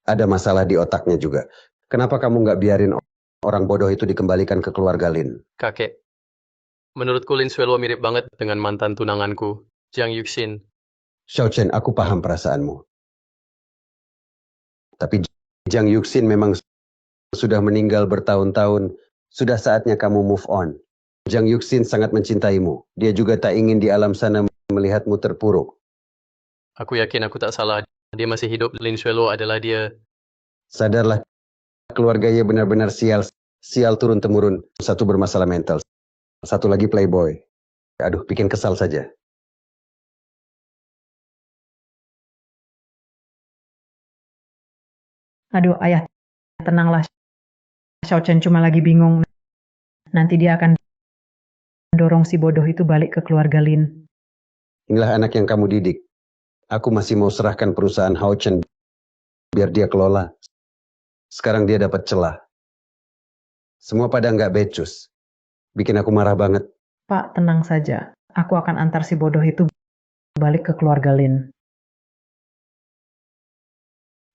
Ada masalah di otaknya juga. Kenapa kamu nggak biarin orang bodoh itu dikembalikan ke keluarga Lin? Kakek, menurutku Lin Shueluo mirip banget dengan mantan tunanganku, Jiang Yuxin. Xiao Chen, aku paham perasaanmu. Tapi Jiang Yuxin memang sudah meninggal bertahun-tahun. Sudah saatnya kamu move on. Jiang Yuxin sangat mencintaimu. Dia juga tak ingin di alam sana melihatmu terpuruk. Aku yakin aku tak salah. Dia masih hidup. Lin Shueluo adalah dia. Sadarlah, keluarganya benar-benar sial. Sial turun-temurun. Satu bermasalah mental. Satu lagi playboy. Aduh, bikin kesal saja. Aduh, ayah, tenanglah. Xiao Chen cuma lagi bingung. Nanti dia akan dorong si bodoh itu balik ke keluarga Lin. Inilah anak yang kamu didik. Aku masih mau serahkan perusahaan Hao Chen biar dia kelola. Sekarang dia dapat celah. Semua pada nggak becus. Bikin aku marah banget. Pak, tenang saja. Aku akan antar si bodoh itu balik ke keluarga Lin.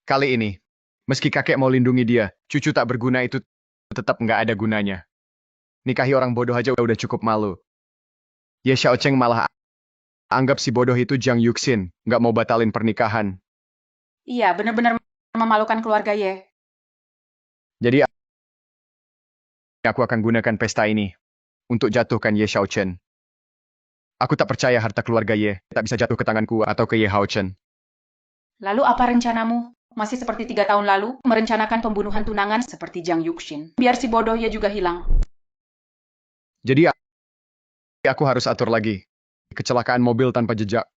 Kali ini, meski kakek mau lindungi dia, cucu tak berguna itu tetap nggak ada gunanya. Nikahi orang bodoh aja udah cukup malu. Ye Xiao Cheng malah anggap si bodoh itu Jiang Yuxin, nggak mau batalin pernikahan. Iya, benar-benar memalukan keluarga Ye. Jadi aku akan gunakan pesta ini untuk jatuhkan Ye Xiao Chen. Aku tak percaya harta keluarga Ye tak bisa jatuh ke tanganku atau ke Ye Hao Chen. Lalu apa rencanamu? Masih seperti 3 tahun lalu, merencanakan pembunuhan tunangan seperti Jiang Yuxin. Biar si bodoh Ye juga hilang. Jadi aku harus atur lagi. Kecelakaan mobil tanpa jejak.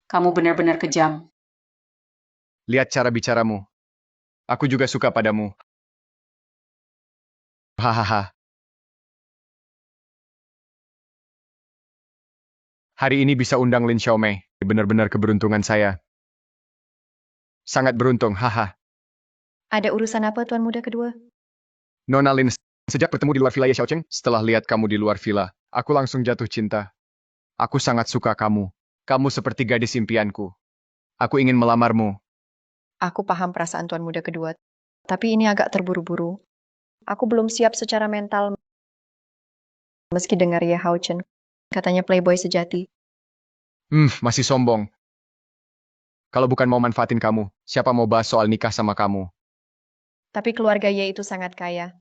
Kamu benar-benar kejam. Lihat cara bicaramu. Aku juga suka padamu. Hahaha. Hari ini bisa undang Lin Xiaomei. Benar-benar keberuntungan saya. Sangat beruntung, haha. Ada urusan apa Tuan Muda kedua? Nona Lin, sejak bertemu di luar villa Ye Xiaocheng, setelah lihat kamu di luar villa, aku langsung jatuh cinta. Aku sangat suka kamu. Kamu seperti gadis impianku. Aku ingin melamarmu. Aku paham perasaan Tuan Muda kedua, tapi ini agak terburu-buru. Aku belum siap secara mental. Meski dengar Ye Hao Chen, katanya playboy sejati. Masih sombong. Kalau bukan mau manfaatin kamu, siapa mau bahas soal nikah sama kamu? Tapi keluarga Ye itu sangat kaya.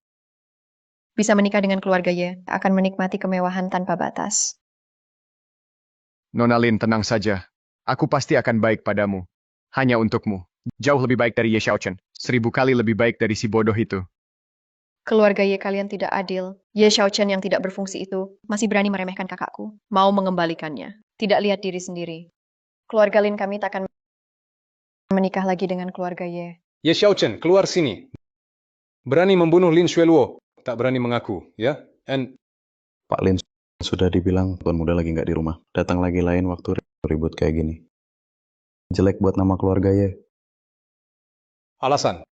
Bisa menikah dengan keluarga Ye, akan menikmati kemewahan tanpa batas. Nona Lin, tenang saja. Aku pasti akan baik padamu. Hanya untukmu. Jauh lebih baik dari Ye Xiaochen. 1000 kali lebih baik dari si bodoh itu. Keluarga Ye kalian tidak adil. Ye Xiaochen yang tidak berfungsi itu masih berani meremehkan kakakku. Mau mengembalikannya. Tidak lihat diri sendiri. Keluarga Lin kami takkan menikah lagi dengan keluarga Ye. Ye Xiaochen, keluar sini. Berani membunuh Lin Shueluo. Tak berani mengaku, ya? Pak Lin sudah dibilang Tuan Muda lagi nggak di rumah. Datang lagi lain waktu ribut kayak gini. Jelek buat nama keluarga Ye. Alasan.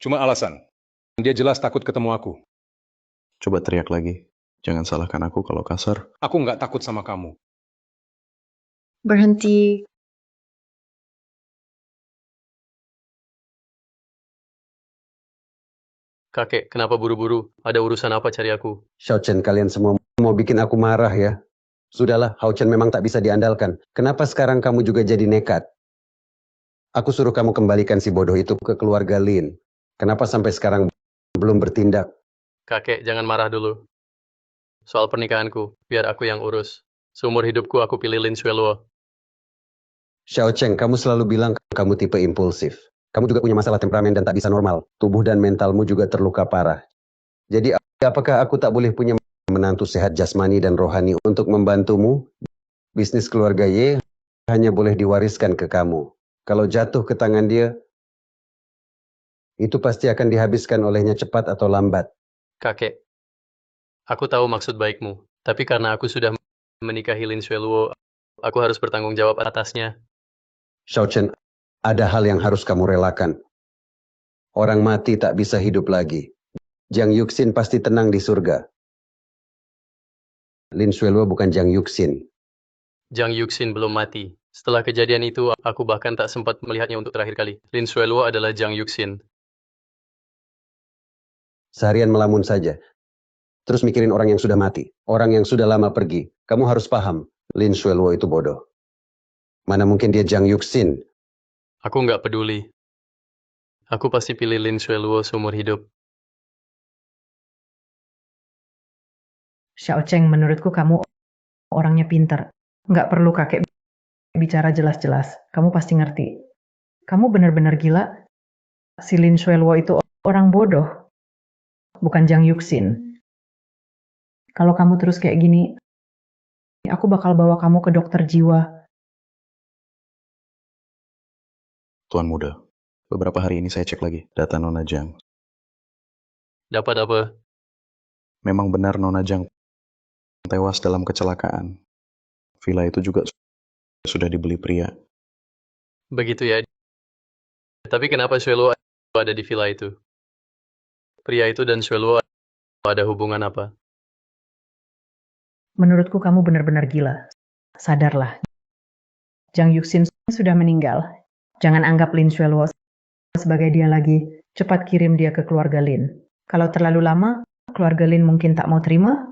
Cuma alasan. Dia jelas takut ketemu aku. Coba teriak lagi. Jangan salahkan aku kalau kasar. Aku nggak takut sama kamu. Berhenti. Kakek, kenapa buru-buru? Ada urusan apa cari aku? Xiao Chen, kalian semua mau bikin aku marah ya. Sudahlah, Hao Chen memang tak bisa diandalkan. Kenapa sekarang kamu juga jadi nekat? Aku suruh kamu kembalikan si bodoh itu ke keluarga Lin. Kenapa sampai sekarang belum bertindak? Kakek, jangan marah dulu. Soal pernikahanku, biar aku yang urus. Seumur hidupku aku pilih Lin Xueluo. Xiao Cheng, kamu selalu bilang kamu tipe impulsif. Kamu juga punya masalah temperamen dan tak bisa normal. Tubuh dan mentalmu juga terluka parah. Jadi apakah aku tak boleh punya menantu sehat jasmani dan rohani untuk membantumu? Bisnis keluarga Y hanya boleh diwariskan ke kamu. Kalau jatuh ke tangan dia, itu pasti akan dihabiskan olehnya cepat atau lambat. Kakek, aku tahu maksud baikmu. Tapi karena aku sudah menikahi Lin Xueluo, aku harus bertanggung jawab atasnya. Xiao Chen, ada hal yang harus kamu relakan. Orang mati tak bisa hidup lagi. Jiang Yuxin pasti tenang di surga. Lin Xueluo bukan Jiang Yuxin. Jiang Yuxin belum mati. Setelah kejadian itu, aku bahkan tak sempat melihatnya untuk terakhir kali. Lin Xueluo adalah Jiang Yuxin. Seharian melamun saja. Terus mikirin orang yang sudah mati. Orang yang sudah lama pergi. Kamu harus paham, Lin Xueluo itu bodoh. Mana mungkin dia Jiang Yuxin. Aku nggak peduli. Aku pasti pilih Lin Xueluo seumur hidup. Xiao Cheng, menurutku kamu orangnya pintar. Nggak perlu kakek bicara jelas-jelas. Kamu pasti ngerti. Kamu benar-benar gila. Si Lin Xueluo itu orang bodoh. Bukan Jiang Yuxin. Kalau kamu terus kayak gini, aku bakal bawa kamu ke dokter jiwa. Tuan muda, beberapa hari ini saya cek lagi data Nona Jiang. Dapat apa? Memang benar Nona Jiang tewas dalam kecelakaan. Villa itu juga sudah dibeli pria. Begitu ya. Tapi kenapa Xueluo ada di villa itu? Pria itu dan Xueluo ada hubungan apa? Menurutku kamu benar-benar gila. Sadarlah. Jiang Yuxin sudah meninggal. Jangan anggap Lin Xueluo sebagai dia lagi. Cepat kirim dia ke keluarga Lin. Kalau terlalu lama, keluarga Lin mungkin tak mau terima.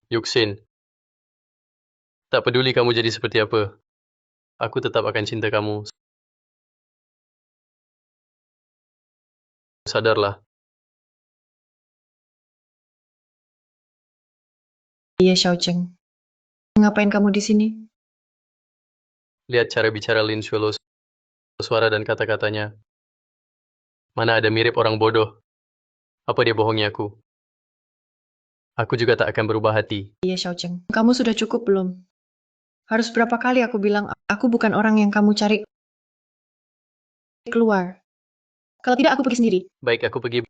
Yuxin, tak peduli kamu jadi seperti apa. Aku tetap akan cinta kamu. Sadarlah. Iya, Xiao Cheng. Ngapain kamu di sini? Lihat cara bicara Lin Xueluo, suara dan kata-katanya. Mana ada mirip orang bodoh. Apa dia bohongi aku? Aku juga tak akan berubah hati. Iya, Xiao Cheng. Kamu sudah cukup belum? Harus berapa kali aku bilang, aku bukan orang yang kamu cari keluar. Kalau tidak, aku pergi sendiri. Baik, aku pergi.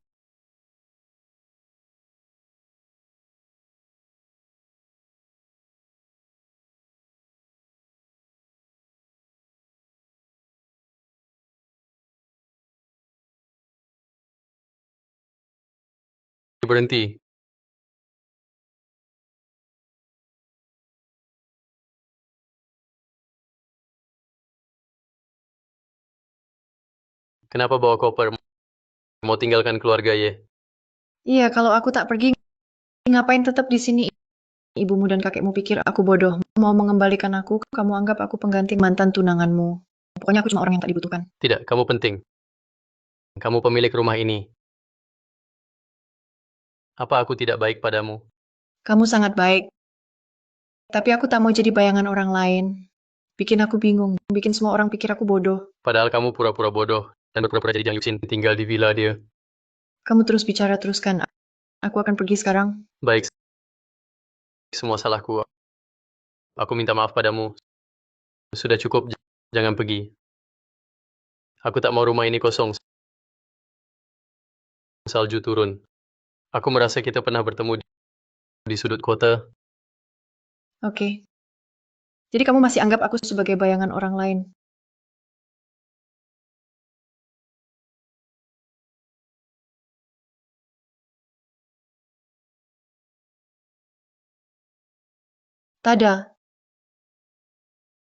Berhenti. Kenapa bawa koper? Mau tinggalkan keluarga ya? Iya, kalau aku tak pergi, ngapain tetap di sini? Ibumu dan kakekmu pikir aku bodoh. Mau mengembalikan aku, kamu anggap aku pengganti mantan tunanganmu. Pokoknya aku cuma orang yang tak dibutuhkan. Tidak, kamu penting. Kamu pemilik rumah ini. Apa aku tidak baik padamu? Kamu sangat baik. Tapi aku tak mau jadi bayangan orang lain. Bikin aku bingung. Bikin semua orang pikir aku bodoh. Padahal kamu pura-pura bodoh dan berpura-pura jadi Jiang Yuxin tinggal di villa dia. Kamu terus bicara teruskan. Aku akan pergi sekarang. Baik, semua salahku. Aku minta maaf padamu. Sudah cukup, jangan pergi. Aku tak mau rumah ini kosong. Salju turun. Aku merasa kita pernah bertemu di sudut kota. Oke. Jadi kamu masih anggap aku sebagai bayangan orang lain. Tada,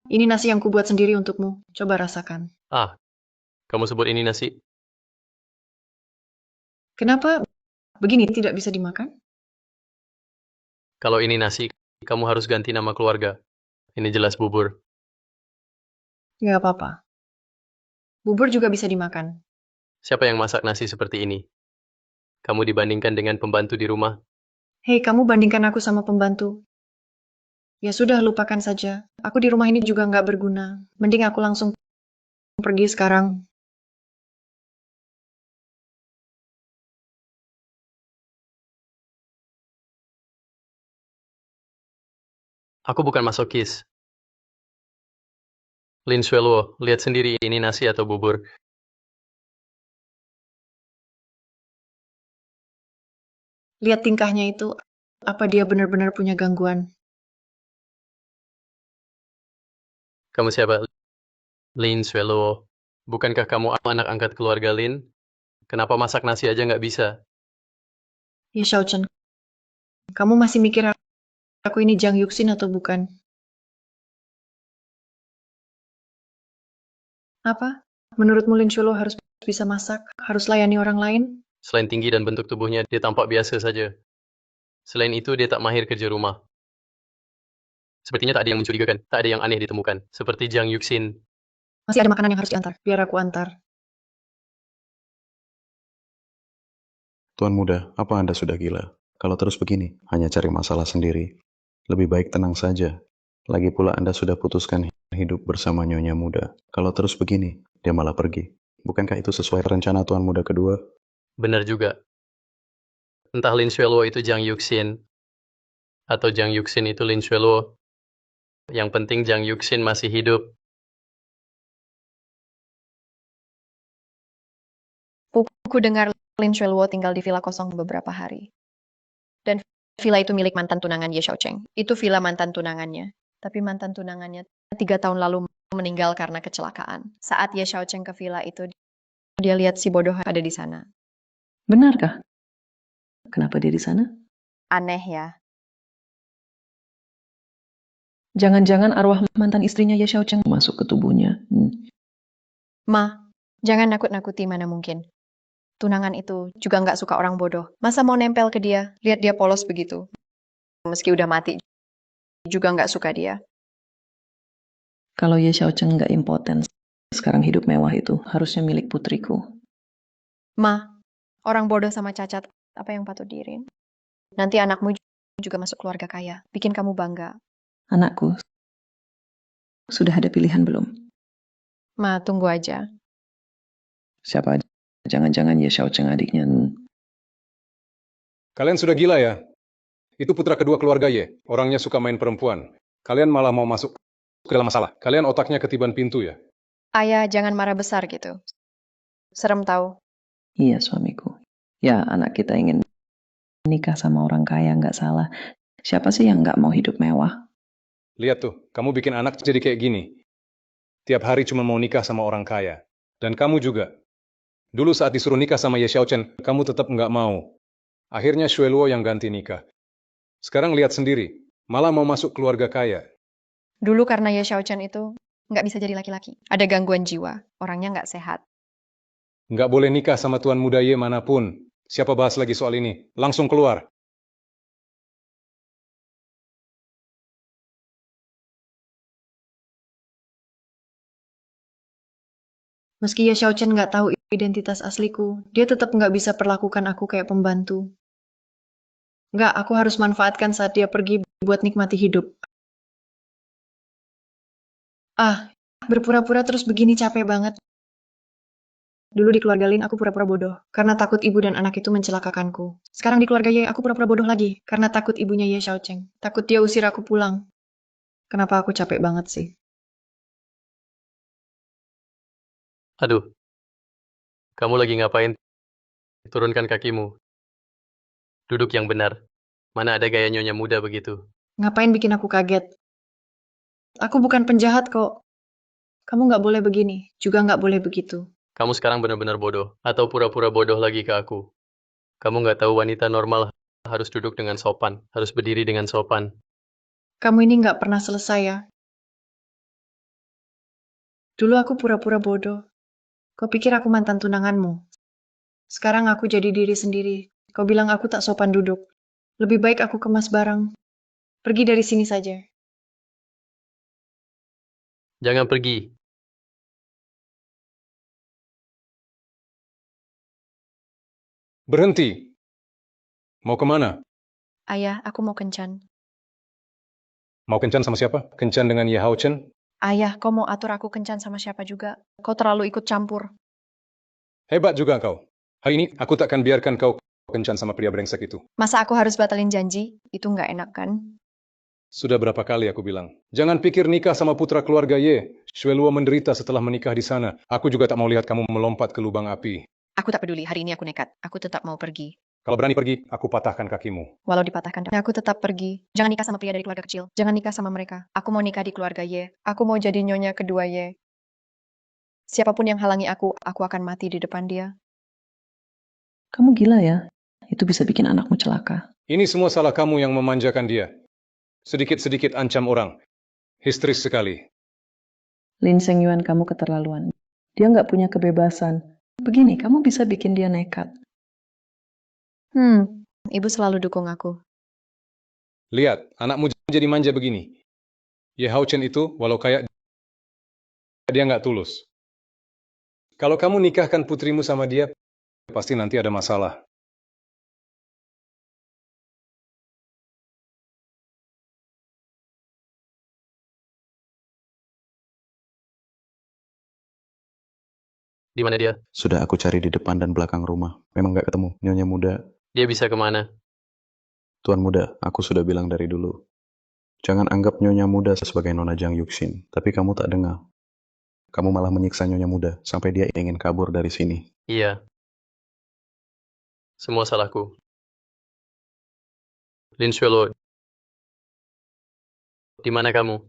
ini nasi yang kubuat sendiri untukmu. Coba rasakan. Ah, kamu sebut ini nasi? Kenapa begini tidak bisa dimakan? Kalau ini nasi, kamu harus ganti nama keluarga. Ini jelas bubur. Nggak apa-apa. Bubur juga bisa dimakan. Siapa yang masak nasi seperti ini? Kamu dibandingkan dengan pembantu di rumah? Hei, kamu bandingkan aku sama pembantu. Ya sudah, lupakan saja. Aku di rumah ini juga nggak berguna. Mending aku langsung pergi sekarang. Aku bukan masokis. Lin Xueluo, lihat sendiri ini nasi atau bubur. Lihat tingkahnya itu. Apa dia benar-benar punya gangguan? Kamu siapa? Lin Xueluo. Bukankah kamu anak angkat keluarga Lin? Kenapa masak nasi aja nggak bisa? Ya Xiaochen, kamu masih mikir aku ini Jang Yuxin atau bukan? Apa? Menurutmu Lin Chulo harus bisa masak, harus layani orang lain? Selain tinggi dan bentuk tubuhnya, dia tampak biasa saja. Selain itu, dia tak mahir kerja rumah. Sepertinya tak ada yang mencurigakan, tak ada yang aneh ditemukan. Seperti Jang Yuxin. Masih ada makanan yang harus diantar. Biar aku antar. Tuan muda, apa Anda sudah gila? Kalau terus begini, hanya cari masalah sendiri. Lebih baik tenang saja. Lagi pula Anda sudah putuskan hidup bersama Nyonya Muda. Kalau terus begini, dia malah pergi. Bukankah itu sesuai rencana Tuan Muda kedua? Benar juga. Entah Lin Xueluo itu Jang Yuxin, atau Jang Yuxin itu Lin Xueluo. Yang penting Jang Yuxin masih hidup. Pupuku dengar Lin Chueluo tinggal di villa kosong beberapa hari. Dan villa itu milik mantan tunangan Ye Xiaocheng. Itu villa mantan tunangannya. Tapi mantan tunangannya 3 tahun lalu meninggal karena kecelakaan. Saat Ye Xiaocheng ke villa itu, dia lihat si bodoh ada di sana. Benarkah? Kenapa dia di sana? Aneh ya. Jangan-jangan arwah mantan istrinya Ye Xiaocheng masuk ke tubuhnya. Ma, jangan nakut-nakuti, mana mungkin. Tunangan itu juga nggak suka orang bodoh. Masa mau nempel ke dia? Lihat dia polos begitu. Meski udah mati, juga nggak suka dia. Kalau Ye Xiaocheng nggak impoten, sekarang hidup mewah itu harusnya milik putriku. Ma, orang bodoh sama cacat, apa yang patut diirin? Nanti anakmu juga masuk keluarga kaya. Bikin kamu bangga. Anakku, sudah ada pilihan belum? Ma, tunggu aja. Siapa? Jangan-jangan Ye Xiaocheng adiknya. Kalian sudah gila ya? Itu putra kedua keluarga Ye. Orangnya suka main perempuan. Kalian malah mau masuk ke dalam masalah. Kalian otaknya ketiban pintu ya? Ayah, jangan marah besar gitu. Serem tahu. Iya suamiku. Ya anak kita ingin nikah sama orang kaya, nggak salah. Siapa sih yang nggak mau hidup mewah? Lihat tuh, kamu bikin anak jadi kayak gini. Tiap hari cuma mau nikah sama orang kaya. Dan kamu juga. Dulu saat disuruh nikah sama Ye Xiaochen, kamu tetap nggak mau. Akhirnya Xueluo yang ganti nikah. Sekarang lihat sendiri, malah mau masuk keluarga kaya. Dulu karena Ye Xiaochen itu nggak bisa jadi laki-laki. Ada gangguan jiwa. Orangnya nggak sehat. Nggak boleh nikah sama tuan muda Ye manapun. Siapa bahas lagi soal ini? Langsung keluar. Meski Ye Xiaochen nggak tahu identitas asliku, dia tetap nggak bisa perlakukan aku kayak pembantu. Nggak, aku harus manfaatkan saat dia pergi buat nikmati hidup. Ah, berpura-pura terus begini capek banget. Dulu di keluarga Lin aku pura-pura bodoh, karena takut ibu dan anak itu mencelakakanku. Sekarang di keluarga Ye aku pura-pura bodoh lagi, karena takut ibunya Ye Xiaocheng. Takut dia usir aku pulang. Kenapa aku capek banget sih? Aduh, kamu lagi ngapain? Turunkan kakimu. Duduk yang benar. Mana ada gaya Nyonya Muda begitu. Ngapain bikin aku kaget? Aku bukan penjahat kok. Kamu nggak boleh begini, juga nggak boleh begitu. Kamu sekarang benar-benar bodoh. Atau pura-pura bodoh lagi ke aku. Kamu nggak tahu wanita normal harus duduk dengan sopan. Harus berdiri dengan sopan. Kamu ini nggak pernah selesai ya. Dulu aku pura-pura bodoh. Kau pikir aku mantan tunanganmu. Sekarang aku jadi diri sendiri. Kau bilang aku tak sopan duduk. Lebih baik aku kemas barang. Pergi dari sini saja. Jangan pergi. Berhenti. Mau kemana? Ayah, aku mau kencan. Mau kencan sama siapa? Kencan dengan Ye Hao Chen? Ayah, kau mau atur aku kencan sama siapa juga. Kau terlalu ikut campur. Hebat juga kau. Hari ini aku takkan biarkan kau kencan sama pria brengsek itu. Masa aku harus batalin janji? Itu nggak enak kan? Sudah berapa kali aku bilang. Jangan pikir nikah sama putra keluarga Ye. Xueluo menderita setelah menikah di sana. Aku juga tak mau lihat kamu melompat ke lubang api. Aku tak peduli, hari ini aku nekat. Aku tetap mau pergi. Kalau berani pergi, aku patahkan kakimu. Walau dipatahkan, aku tetap pergi. Jangan nikah sama pria dari keluarga kecil. Jangan nikah sama mereka. Aku mau nikah di keluarga Ye. Aku mau jadi nyonya kedua Ye. Siapapun yang halangi aku akan mati di depan dia. Kamu gila ya? Itu bisa bikin anakmu celaka. Ini semua salah kamu yang memanjakan dia. Sedikit-sedikit ancam orang. Histeris sekali. Lin Shengyuan, kamu keterlaluan. Dia nggak punya kebebasan. Begini, kamu bisa bikin dia nekat. Ibu selalu dukung aku. Lihat, anakmu jadi manja begini. Ye Hao Chen itu, walau kaya, dia nggak tulus. Kalau kamu nikahkan putrimu sama dia, pasti nanti ada masalah. Di mana dia? Sudah aku cari di depan dan belakang rumah. Memang nggak ketemu. Nyonya muda, Dia bisa kemana? Tuan muda, aku sudah bilang dari dulu. Jangan anggap Nyonya muda sebagai Nona Jiang Yuxin. Tapi kamu tak dengar. Kamu malah menyiksa Nyonya muda sampai dia ingin kabur dari sini. Iya. Semua salahku. Lin Xuelo, di mana kamu?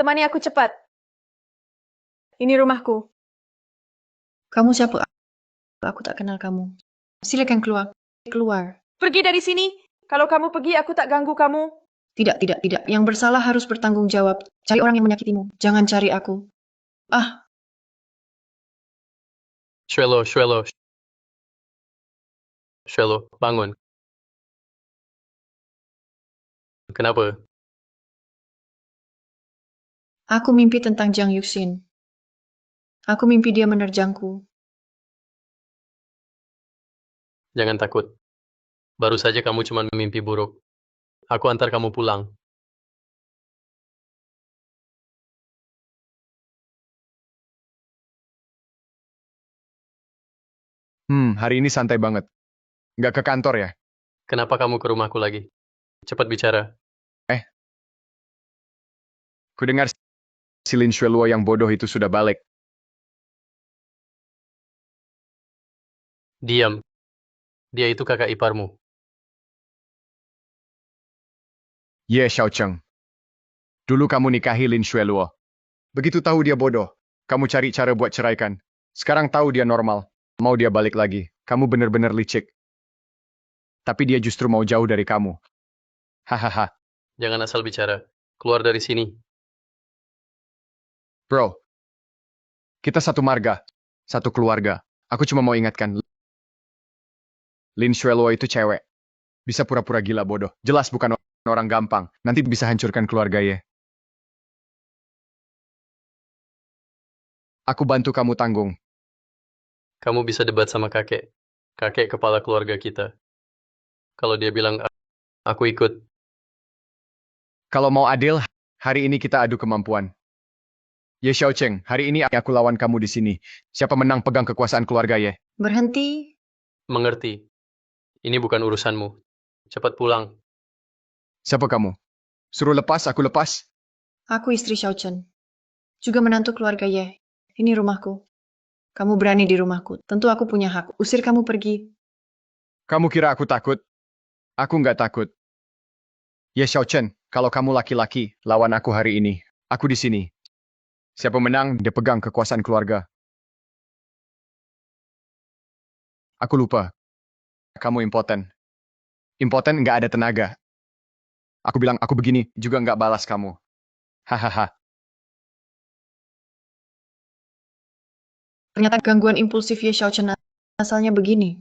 Temani aku cepat. Ini rumahku. Kamu siapa? Aku tak kenal kamu. Silakan keluar. Keluar. Pergi dari sini. Kalau kamu pergi, aku tak ganggu kamu. Tidak, tidak, tidak. Yang bersalah harus bertanggung jawab. Cari orang yang menyakitimu. Jangan cari aku. Ah, Xuelo, Xuelo. Xuelo, bangun. Kenapa? aku mimpi tentang Jiang Yuxin. Aku mimpi dia menerjangku. Jangan takut. Baru saja kamu cuma mimpi buruk. Aku antar kamu pulang. Hari ini santai banget. Nggak ke kantor ya? Kenapa kamu ke rumahku lagi? Cepat bicara. Ku dengar si Lin Xueluo yang bodoh itu sudah balik. Diam. Dia itu kakak iparmu. Ye Xiaocheng. Dulu kamu nikahi Lin Xueluo. Begitu tahu dia bodoh, kamu cari cara buat ceraikan. Sekarang tahu dia normal, mau dia balik lagi. Kamu benar-benar licik. Tapi dia justru mau jauh dari kamu. Hahaha. Jangan asal bicara. Keluar dari sini. Bro, kita satu marga, satu keluarga. Aku cuma mau ingatkan, Lin Xueluo itu cewek. Bisa pura-pura gila bodoh. Jelas bukan orang gampang. Nanti bisa hancurkan keluarga Ye. Aku bantu kamu tanggung. Kamu bisa debat sama kakek. Kakek kepala keluarga kita. Kalau dia bilang, aku ikut. Kalau mau adil, hari ini kita adu kemampuan. Ye Xiaocheng, hari ini aku lawan kamu di sini. Siapa menang pegang kekuasaan keluarga Ye? Berhenti. Mengerti. Ini bukan urusanmu. Cepat pulang. Siapa kamu? Suruh lepas, aku lepas. Aku istri Xiao Chen. Juga menantu keluarga Ye. Ini rumahku. Kamu berani di rumahku. Tentu aku punya hak. Usir kamu pergi. Kamu kira aku takut? Aku nggak takut. Ya Xiao Chen, kalau kamu laki-laki, lawan aku hari ini. Aku di sini. Siapa menang, dia pegang kekuasaan keluarga. Aku lupa. Kamu impoten. Impoten nggak ada tenaga. Aku bilang aku begini, juga nggak balas kamu. Hahaha. Ternyata gangguan impulsif Ye Xiaochen asalnya begini.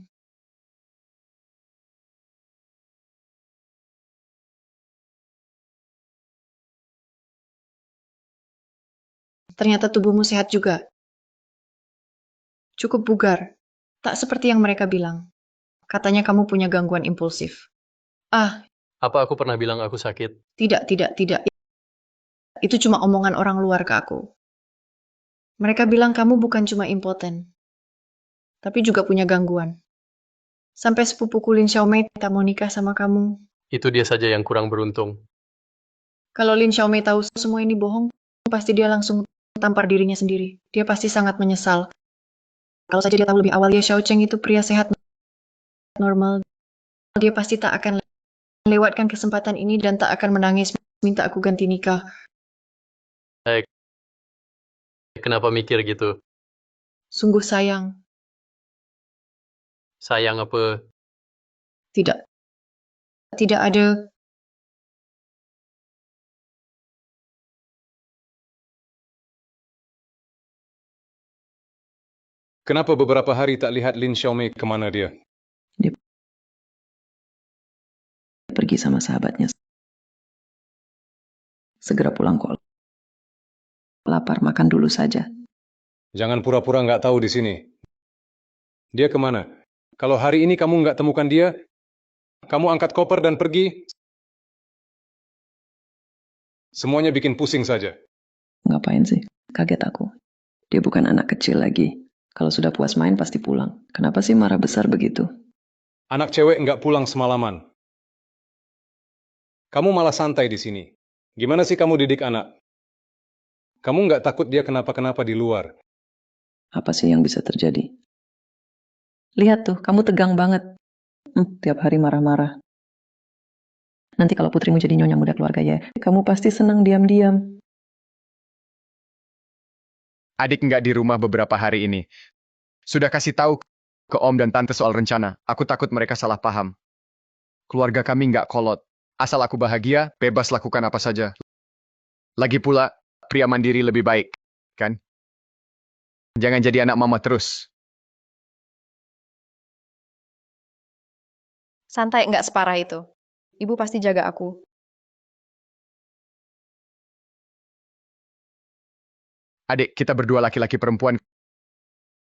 Ternyata tubuhmu sehat juga. Cukup bugar. Tak seperti yang mereka bilang. Katanya kamu punya gangguan impulsif. Ah, Apa aku pernah bilang aku sakit? tidak. Itu cuma omongan orang luar ke aku. Mereka bilang kamu bukan cuma impoten, tapi juga punya gangguan. Sampai sepupuku Lin Xiaomei tak mau nikah sama kamu. Itu dia saja yang kurang beruntung. Kalau Lin Xiaomei tahu semua ini bohong, pasti dia langsung tampar dirinya sendiri. Dia pasti sangat menyesal. Kalau saja dia tahu lebih awal Ye Xiaocheng itu pria sehat normal, dia pasti tak akan melewatkan kesempatan ini dan tak akan menangis minta aku ganti nikah. Kenapa mikir gitu? Sungguh sayang. Sayang apa? Tidak ada. Kenapa beberapa hari tak lihat Lin Xiaomei kemana dia? Dia pergi sama sahabatnya. Segera pulang kok. Lapar, makan dulu saja. Jangan pura-pura nggak tahu di sini. Dia kemana? Kalau hari ini kamu nggak temukan dia, kamu angkat koper dan pergi. Semuanya bikin pusing saja. Ngapain sih? Kaget aku. Dia bukan anak kecil lagi. Kalau sudah puas main pasti pulang. Kenapa sih marah besar begitu? Anak cewek nggak pulang semalaman. Kamu malah santai di sini. Gimana sih kamu didik anak? Kamu nggak takut dia kenapa-kenapa di luar? Apa sih yang bisa terjadi? Lihat tuh, kamu tegang banget. Tiap hari marah-marah. Nanti kalau putrimu jadi nyonya muda keluarga ya, kamu pasti senang diam-diam. Adik nggak di rumah beberapa hari ini. Sudah kasih tahu ke Om dan Tante soal rencana. Aku takut mereka salah paham. Keluarga kami nggak kolot. Asal aku bahagia, bebas lakukan apa saja. Lagi pula, pria mandiri lebih baik, kan? Jangan jadi anak mama terus. Santai, nggak separah itu. Ibu pasti jaga aku. Adik, kita berdua laki-laki perempuan.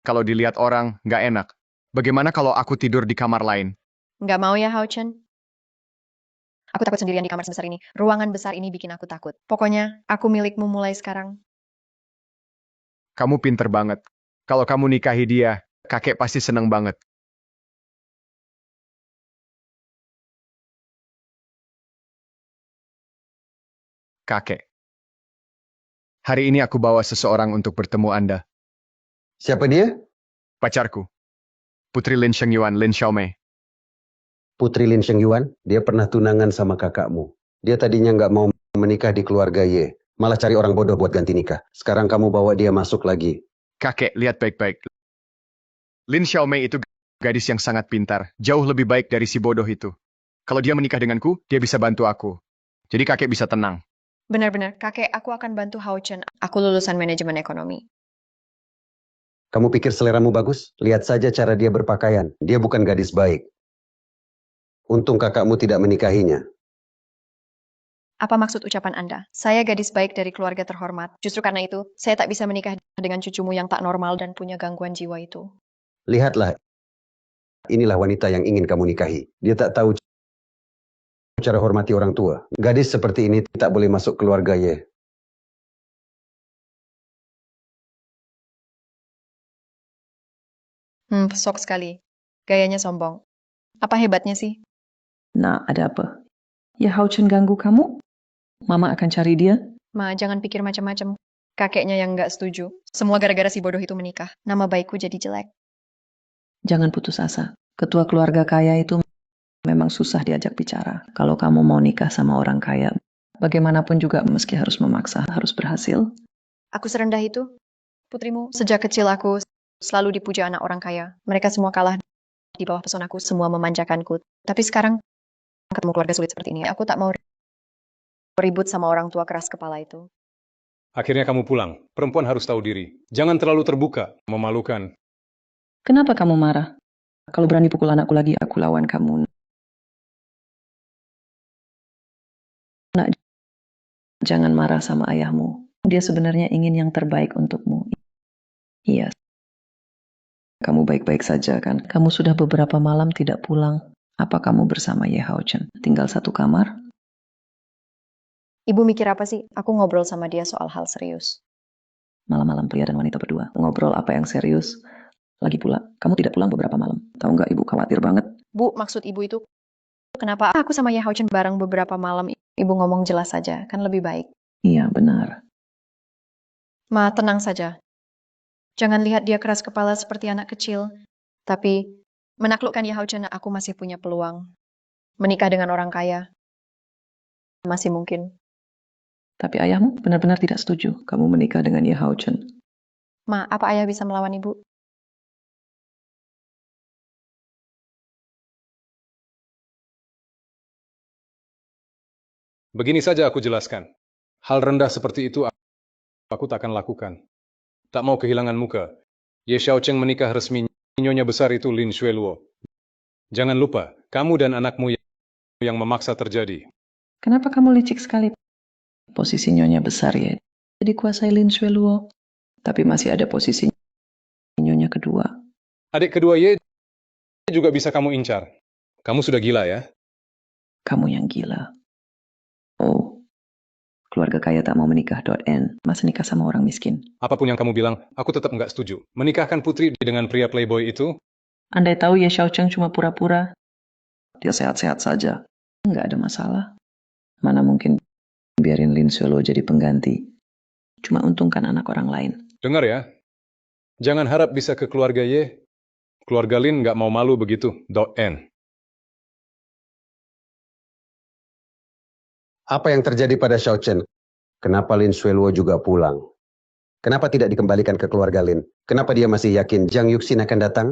Kalau dilihat orang, nggak enak. Bagaimana kalau aku tidur di kamar lain? Nggak mau ya, Hao Chen? Aku takut sendirian di kamar sebesar ini. Ruangan besar ini bikin aku takut. Pokoknya, aku milikmu mulai sekarang. Kamu pinter banget. Kalau kamu nikahi dia, kakek pasti seneng banget. Kakek. Hari ini aku bawa seseorang untuk bertemu Anda. Siapa dia? Pacarku. Putri Lin Shengyuan, Lin Xiaomei. Putri Lin Shengyuan. Dia pernah tunangan sama kakakmu. Dia tadinya nggak mau menikah di keluarga Ye. Malah cari orang bodoh buat ganti nikah. Sekarang kamu bawa dia masuk lagi. Kakek, lihat baik-baik. Lin Xiaomei itu gadis yang sangat pintar. Jauh lebih baik dari si bodoh itu. Kalau dia menikah denganku, dia bisa bantu aku. Jadi kakek bisa tenang. Benar-benar, kakek, aku akan bantu Hao Chen. Aku lulusan manajemen ekonomi. Kamu pikir seleramu bagus? Lihat saja cara dia berpakaian. Dia bukan gadis baik. Untung kakakmu tidak menikahinya. Apa maksud ucapan Anda? Saya gadis baik dari keluarga terhormat. Justru karena itu, saya tak bisa menikah dengan cucumu yang tak normal dan punya gangguan jiwa itu. Lihatlah. Inilah wanita yang ingin kamu nikahi. Dia tak tahu cara hormati orang tua. Gadis seperti ini tak boleh masuk keluarga Ye. Sok sekali. Gayanya sombong. Apa hebatnya sih? Nah, ada apa? Ya Hao Chen ganggu kamu? Mama akan cari dia. Ma, jangan pikir macam-macam. Kakeknya yang nggak setuju. Semua gara-gara si bodoh itu menikah. Nama baikku jadi jelek. Jangan putus asa. Ketua keluarga kaya itu memang susah diajak bicara. Kalau kamu mau nikah sama orang kaya, bagaimanapun juga meski harus memaksa, harus berhasil. Aku serendah itu. Putrimu, sejak kecil aku selalu dipuja anak orang kaya. Mereka semua kalah di bawah pesonaku, semua memanjakanku. Tapi sekarang ketemu keluarga sulit seperti ini. Aku tak mau ribut sama orang tua keras kepala itu. Akhirnya kamu pulang. Perempuan harus tahu diri. Jangan terlalu terbuka, memalukan. Kenapa kamu marah? Kalau berani pukul anakku lagi, aku lawan kamu. Nak, jangan marah sama ayahmu. Dia sebenarnya ingin yang terbaik untukmu. Iya, kamu baik-baik saja kan? Kamu sudah beberapa malam tidak pulang. Apa kamu bersama Ye Hao Chen? Tinggal satu kamar? Ibu mikir apa sih? Aku ngobrol sama dia soal hal serius. Malam-malam pria dan wanita berdua. Ngobrol apa yang serius? Lagi pula, kamu tidak pulang beberapa malam. Tahu nggak, ibu khawatir banget. Bu, maksud ibu itu kenapa aku sama Ye Hao Chen bareng beberapa malam? Ibu ngomong jelas saja, kan lebih baik. Iya, benar. Ma, tenang saja. Jangan lihat dia keras kepala seperti anak kecil. Tapi, menaklukkan Ye Hao Chen, aku masih punya peluang. Menikah dengan orang kaya. Masih mungkin. Tapi ayahmu benar-benar tidak setuju kamu menikah dengan Ye Hao Chen. Ma, apa ayah bisa melawan ibu? Begini saja aku jelaskan. Hal rendah seperti itu aku tak akan lakukan. Tak mau kehilangan muka. Ye Xiaocheng menikah resmi. Nyonya besar itu Lin Xueluo. Jangan lupa, kamu dan anakmu yang memaksa terjadi. Kenapa kamu licik sekali? Posisi nyonya besar ya. Jadi kuasai Lin Xueluo. Tapi masih ada posisi nyonya kedua. Adik kedua Ye juga bisa kamu incar. Kamu sudah gila ya? Kamu yang gila. Oh, keluarga kaya tak mau menikah. N. Masa nikah sama orang miskin. Apapun yang kamu bilang, aku tetap nggak setuju. Menikahkan putri dengan pria playboy itu, Andai tahu Ye Xiaocheng cuma pura-pura, dia sehat-sehat saja. Nggak ada masalah. Mana mungkin biarin Lin Xueluo jadi pengganti. Cuma untungkan anak orang lain. dengar ya. Jangan harap bisa ke keluarga Ye. Keluarga Lin nggak mau malu begitu. N. Apa yang terjadi pada Xiao Chen? Kenapa Lin Xueluo juga pulang? Kenapa tidak dikembalikan ke keluarga Lin? Kenapa dia masih yakin Jiang Yuxin akan datang?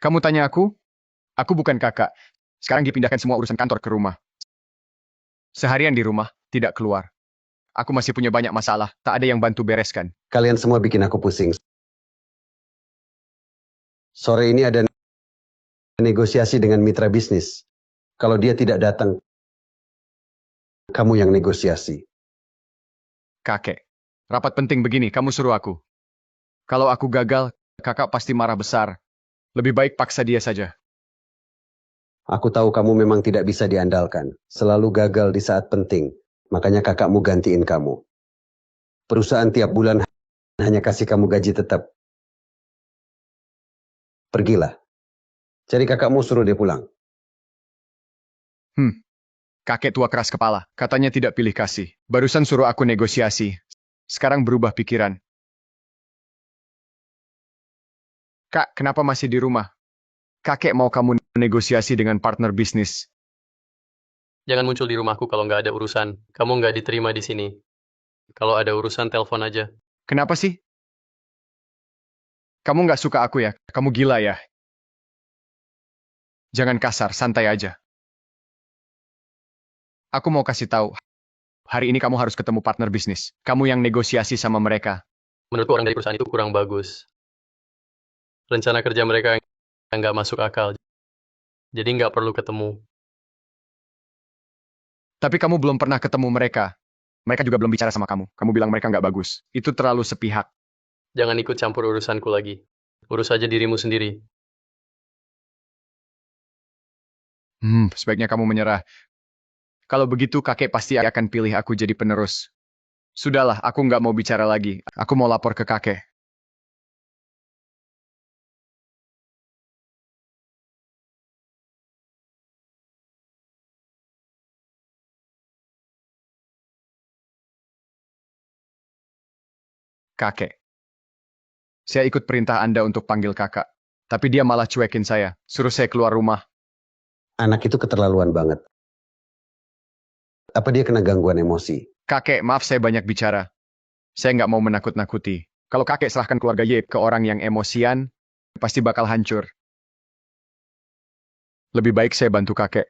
Kamu tanya aku? Aku bukan kakak. Sekarang dipindahkan semua urusan kantor ke rumah. Seharian di rumah, tidak keluar. Aku masih punya banyak masalah, tak ada yang bantu bereskan. Kalian semua bikin aku pusing. Sore ini ada negosiasi dengan mitra bisnis. Kalau dia tidak datang, kamu yang negosiasi. Kakek, rapat penting begini, kamu suruh aku. Kalau aku gagal, kakak pasti marah besar. Lebih baik paksa dia saja. Aku tahu kamu memang tidak bisa diandalkan. Selalu gagal di saat penting. Makanya kakakmu gantiin kamu. Perusahaan tiap bulan hanya kasih kamu gaji tetap. Pergilah. Cari kakakmu, suruh dia pulang. Kakek tua keras kepala, katanya tidak pilih kasih. Barusan suruh aku negosiasi. Sekarang berubah pikiran. Kak, kenapa masih di rumah? Kakek mau kamu negosiasi dengan partner bisnis. Jangan muncul di rumahku kalau nggak ada urusan. Kamu nggak diterima di sini. Kalau ada urusan, telepon aja. Kenapa sih? Kamu nggak suka aku ya? Kamu gila ya? Jangan kasar, santai aja. Aku mau kasih tahu, hari ini kamu harus ketemu partner bisnis. Kamu yang negosiasi sama mereka. Menurutku orang dari perusahaan itu kurang bagus. Rencana kerja mereka yang nggak masuk akal. Jadi nggak perlu ketemu. Tapi kamu belum pernah ketemu mereka. Mereka juga belum bicara sama kamu. Kamu bilang mereka nggak bagus. Itu terlalu sepihak. Jangan ikut campur urusanku lagi. Urus aja dirimu sendiri. Sebaiknya kamu menyerah. Kalau begitu kakek pasti akan pilih aku jadi penerus. Sudahlah, aku nggak mau bicara lagi. Aku mau lapor ke kakek. kakek. Saya ikut perintah Anda untuk panggil kakak. Tapi dia malah cuekin saya, suruh saya keluar rumah. Anak itu keterlaluan banget. Apa dia kena gangguan emosi? Kakek, maaf saya banyak bicara. Saya nggak mau menakut-nakuti. Kalau kakek serahkan keluarga Y ke orang yang emosian, pasti bakal hancur. Lebih baik saya bantu kakek.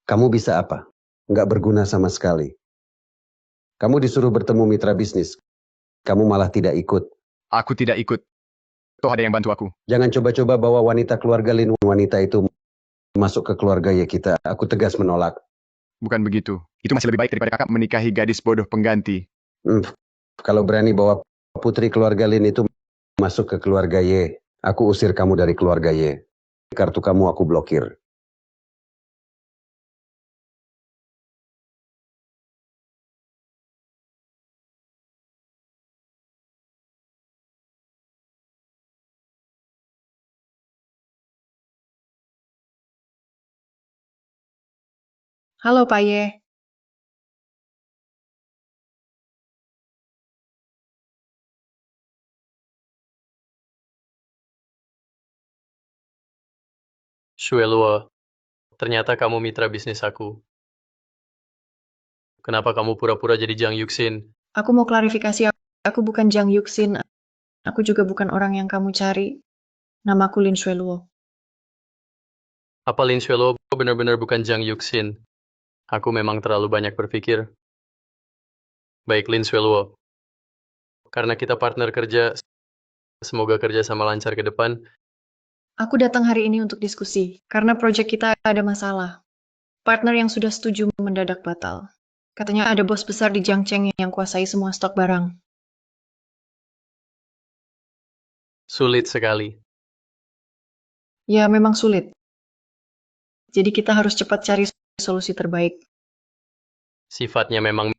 Kamu bisa apa? Nggak berguna sama sekali. Kamu disuruh bertemu mitra bisnis. Kamu malah tidak ikut. Aku tidak ikut. Toh ada yang bantu aku. Jangan coba-coba bawa wanita keluarga Lin. Wanita itu masuk ke keluarga ya kita. Aku tegas menolak. Bukan begitu. Itu masih lebih baik daripada kakak menikahi gadis bodoh pengganti. Kalau berani bawa putri keluarga Lin itu masuk ke keluarga Y, aku usir kamu dari keluarga Y. Kartu kamu aku blokir. Halo, Pak Ye. Shueluo, ternyata kamu mitra bisnis aku. Kenapa kamu pura-pura jadi Jang Yuxin? Aku mau klarifikasi, aku bukan Jang Yuxin. Aku juga bukan orang yang kamu cari. Namaku Lin Shueluo. Apa Lin Shueluo benar-benar bukan Jang Yuxin? Aku memang terlalu banyak berpikir. Baik Lin Shueluo, karena kita partner kerja, semoga kerja sama lancar ke depan. Aku datang hari ini untuk diskusi, karena proyek kita ada masalah. Partner yang sudah setuju mendadak batal. Katanya ada bos besar di Jiangcheng yang kuasai semua stok barang. Sulit sekali. Ya, memang sulit. Jadi kita harus cepat cari solusi terbaik. Sifatnya memang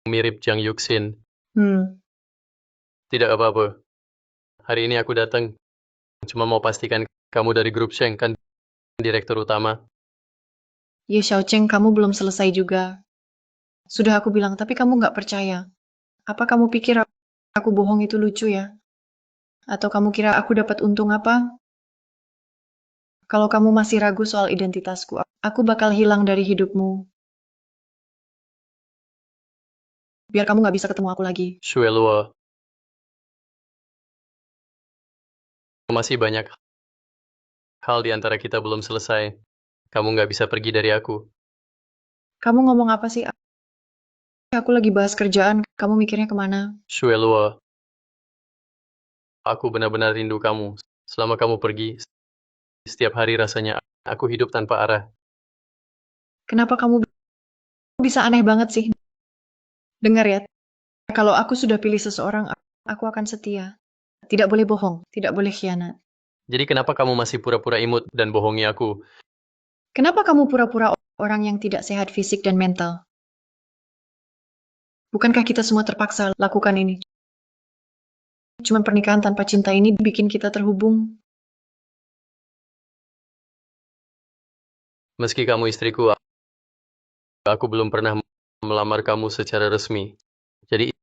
mirip Jang Yuxin. Tidak apa-apa. Hari ini aku datang. Cuma mau pastikan kamu dari grup Sheng, kan direktur utama. Ye Xiaocheng, kamu belum selesai juga. Sudah aku bilang, tapi kamu nggak percaya. Apa kamu pikir aku bohong itu lucu ya? Atau kamu kira aku dapat untung apa? Kalau kamu masih ragu soal identitasku, aku bakal hilang dari hidupmu. Biar kamu nggak bisa ketemu aku lagi. Shueluo, masih banyak hal di antara kita belum selesai. Kamu nggak bisa pergi dari aku. Kamu ngomong apa sih? Aku lagi bahas kerjaan, kamu mikirnya kemana? Shueluo, aku benar-benar rindu kamu. Selama kamu pergi, setiap hari rasanya aku hidup tanpa arah. Kenapa kamu bisa aneh banget sih? Dengar ya, kalau aku sudah pilih seseorang, aku akan setia. Tidak boleh bohong, tidak boleh khianat. Jadi kenapa kamu masih pura-pura imut dan bohongi aku? Kenapa kamu pura-pura orang yang tidak sehat fisik dan mental? Bukankah kita semua terpaksa lakukan ini? Cuman pernikahan tanpa cinta ini bikin kita terhubung. Meski kamu istriku, aku belum pernah melamar kamu secara resmi. Jadi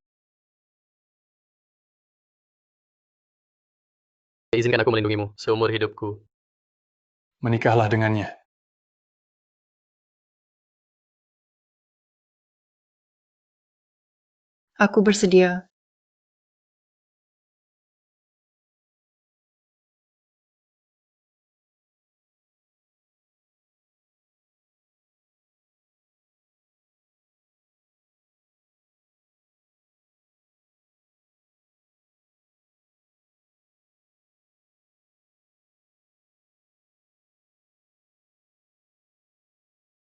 izinkan aku melindungimu seumur hidupku. Menikahlah dengannya. Aku bersedia.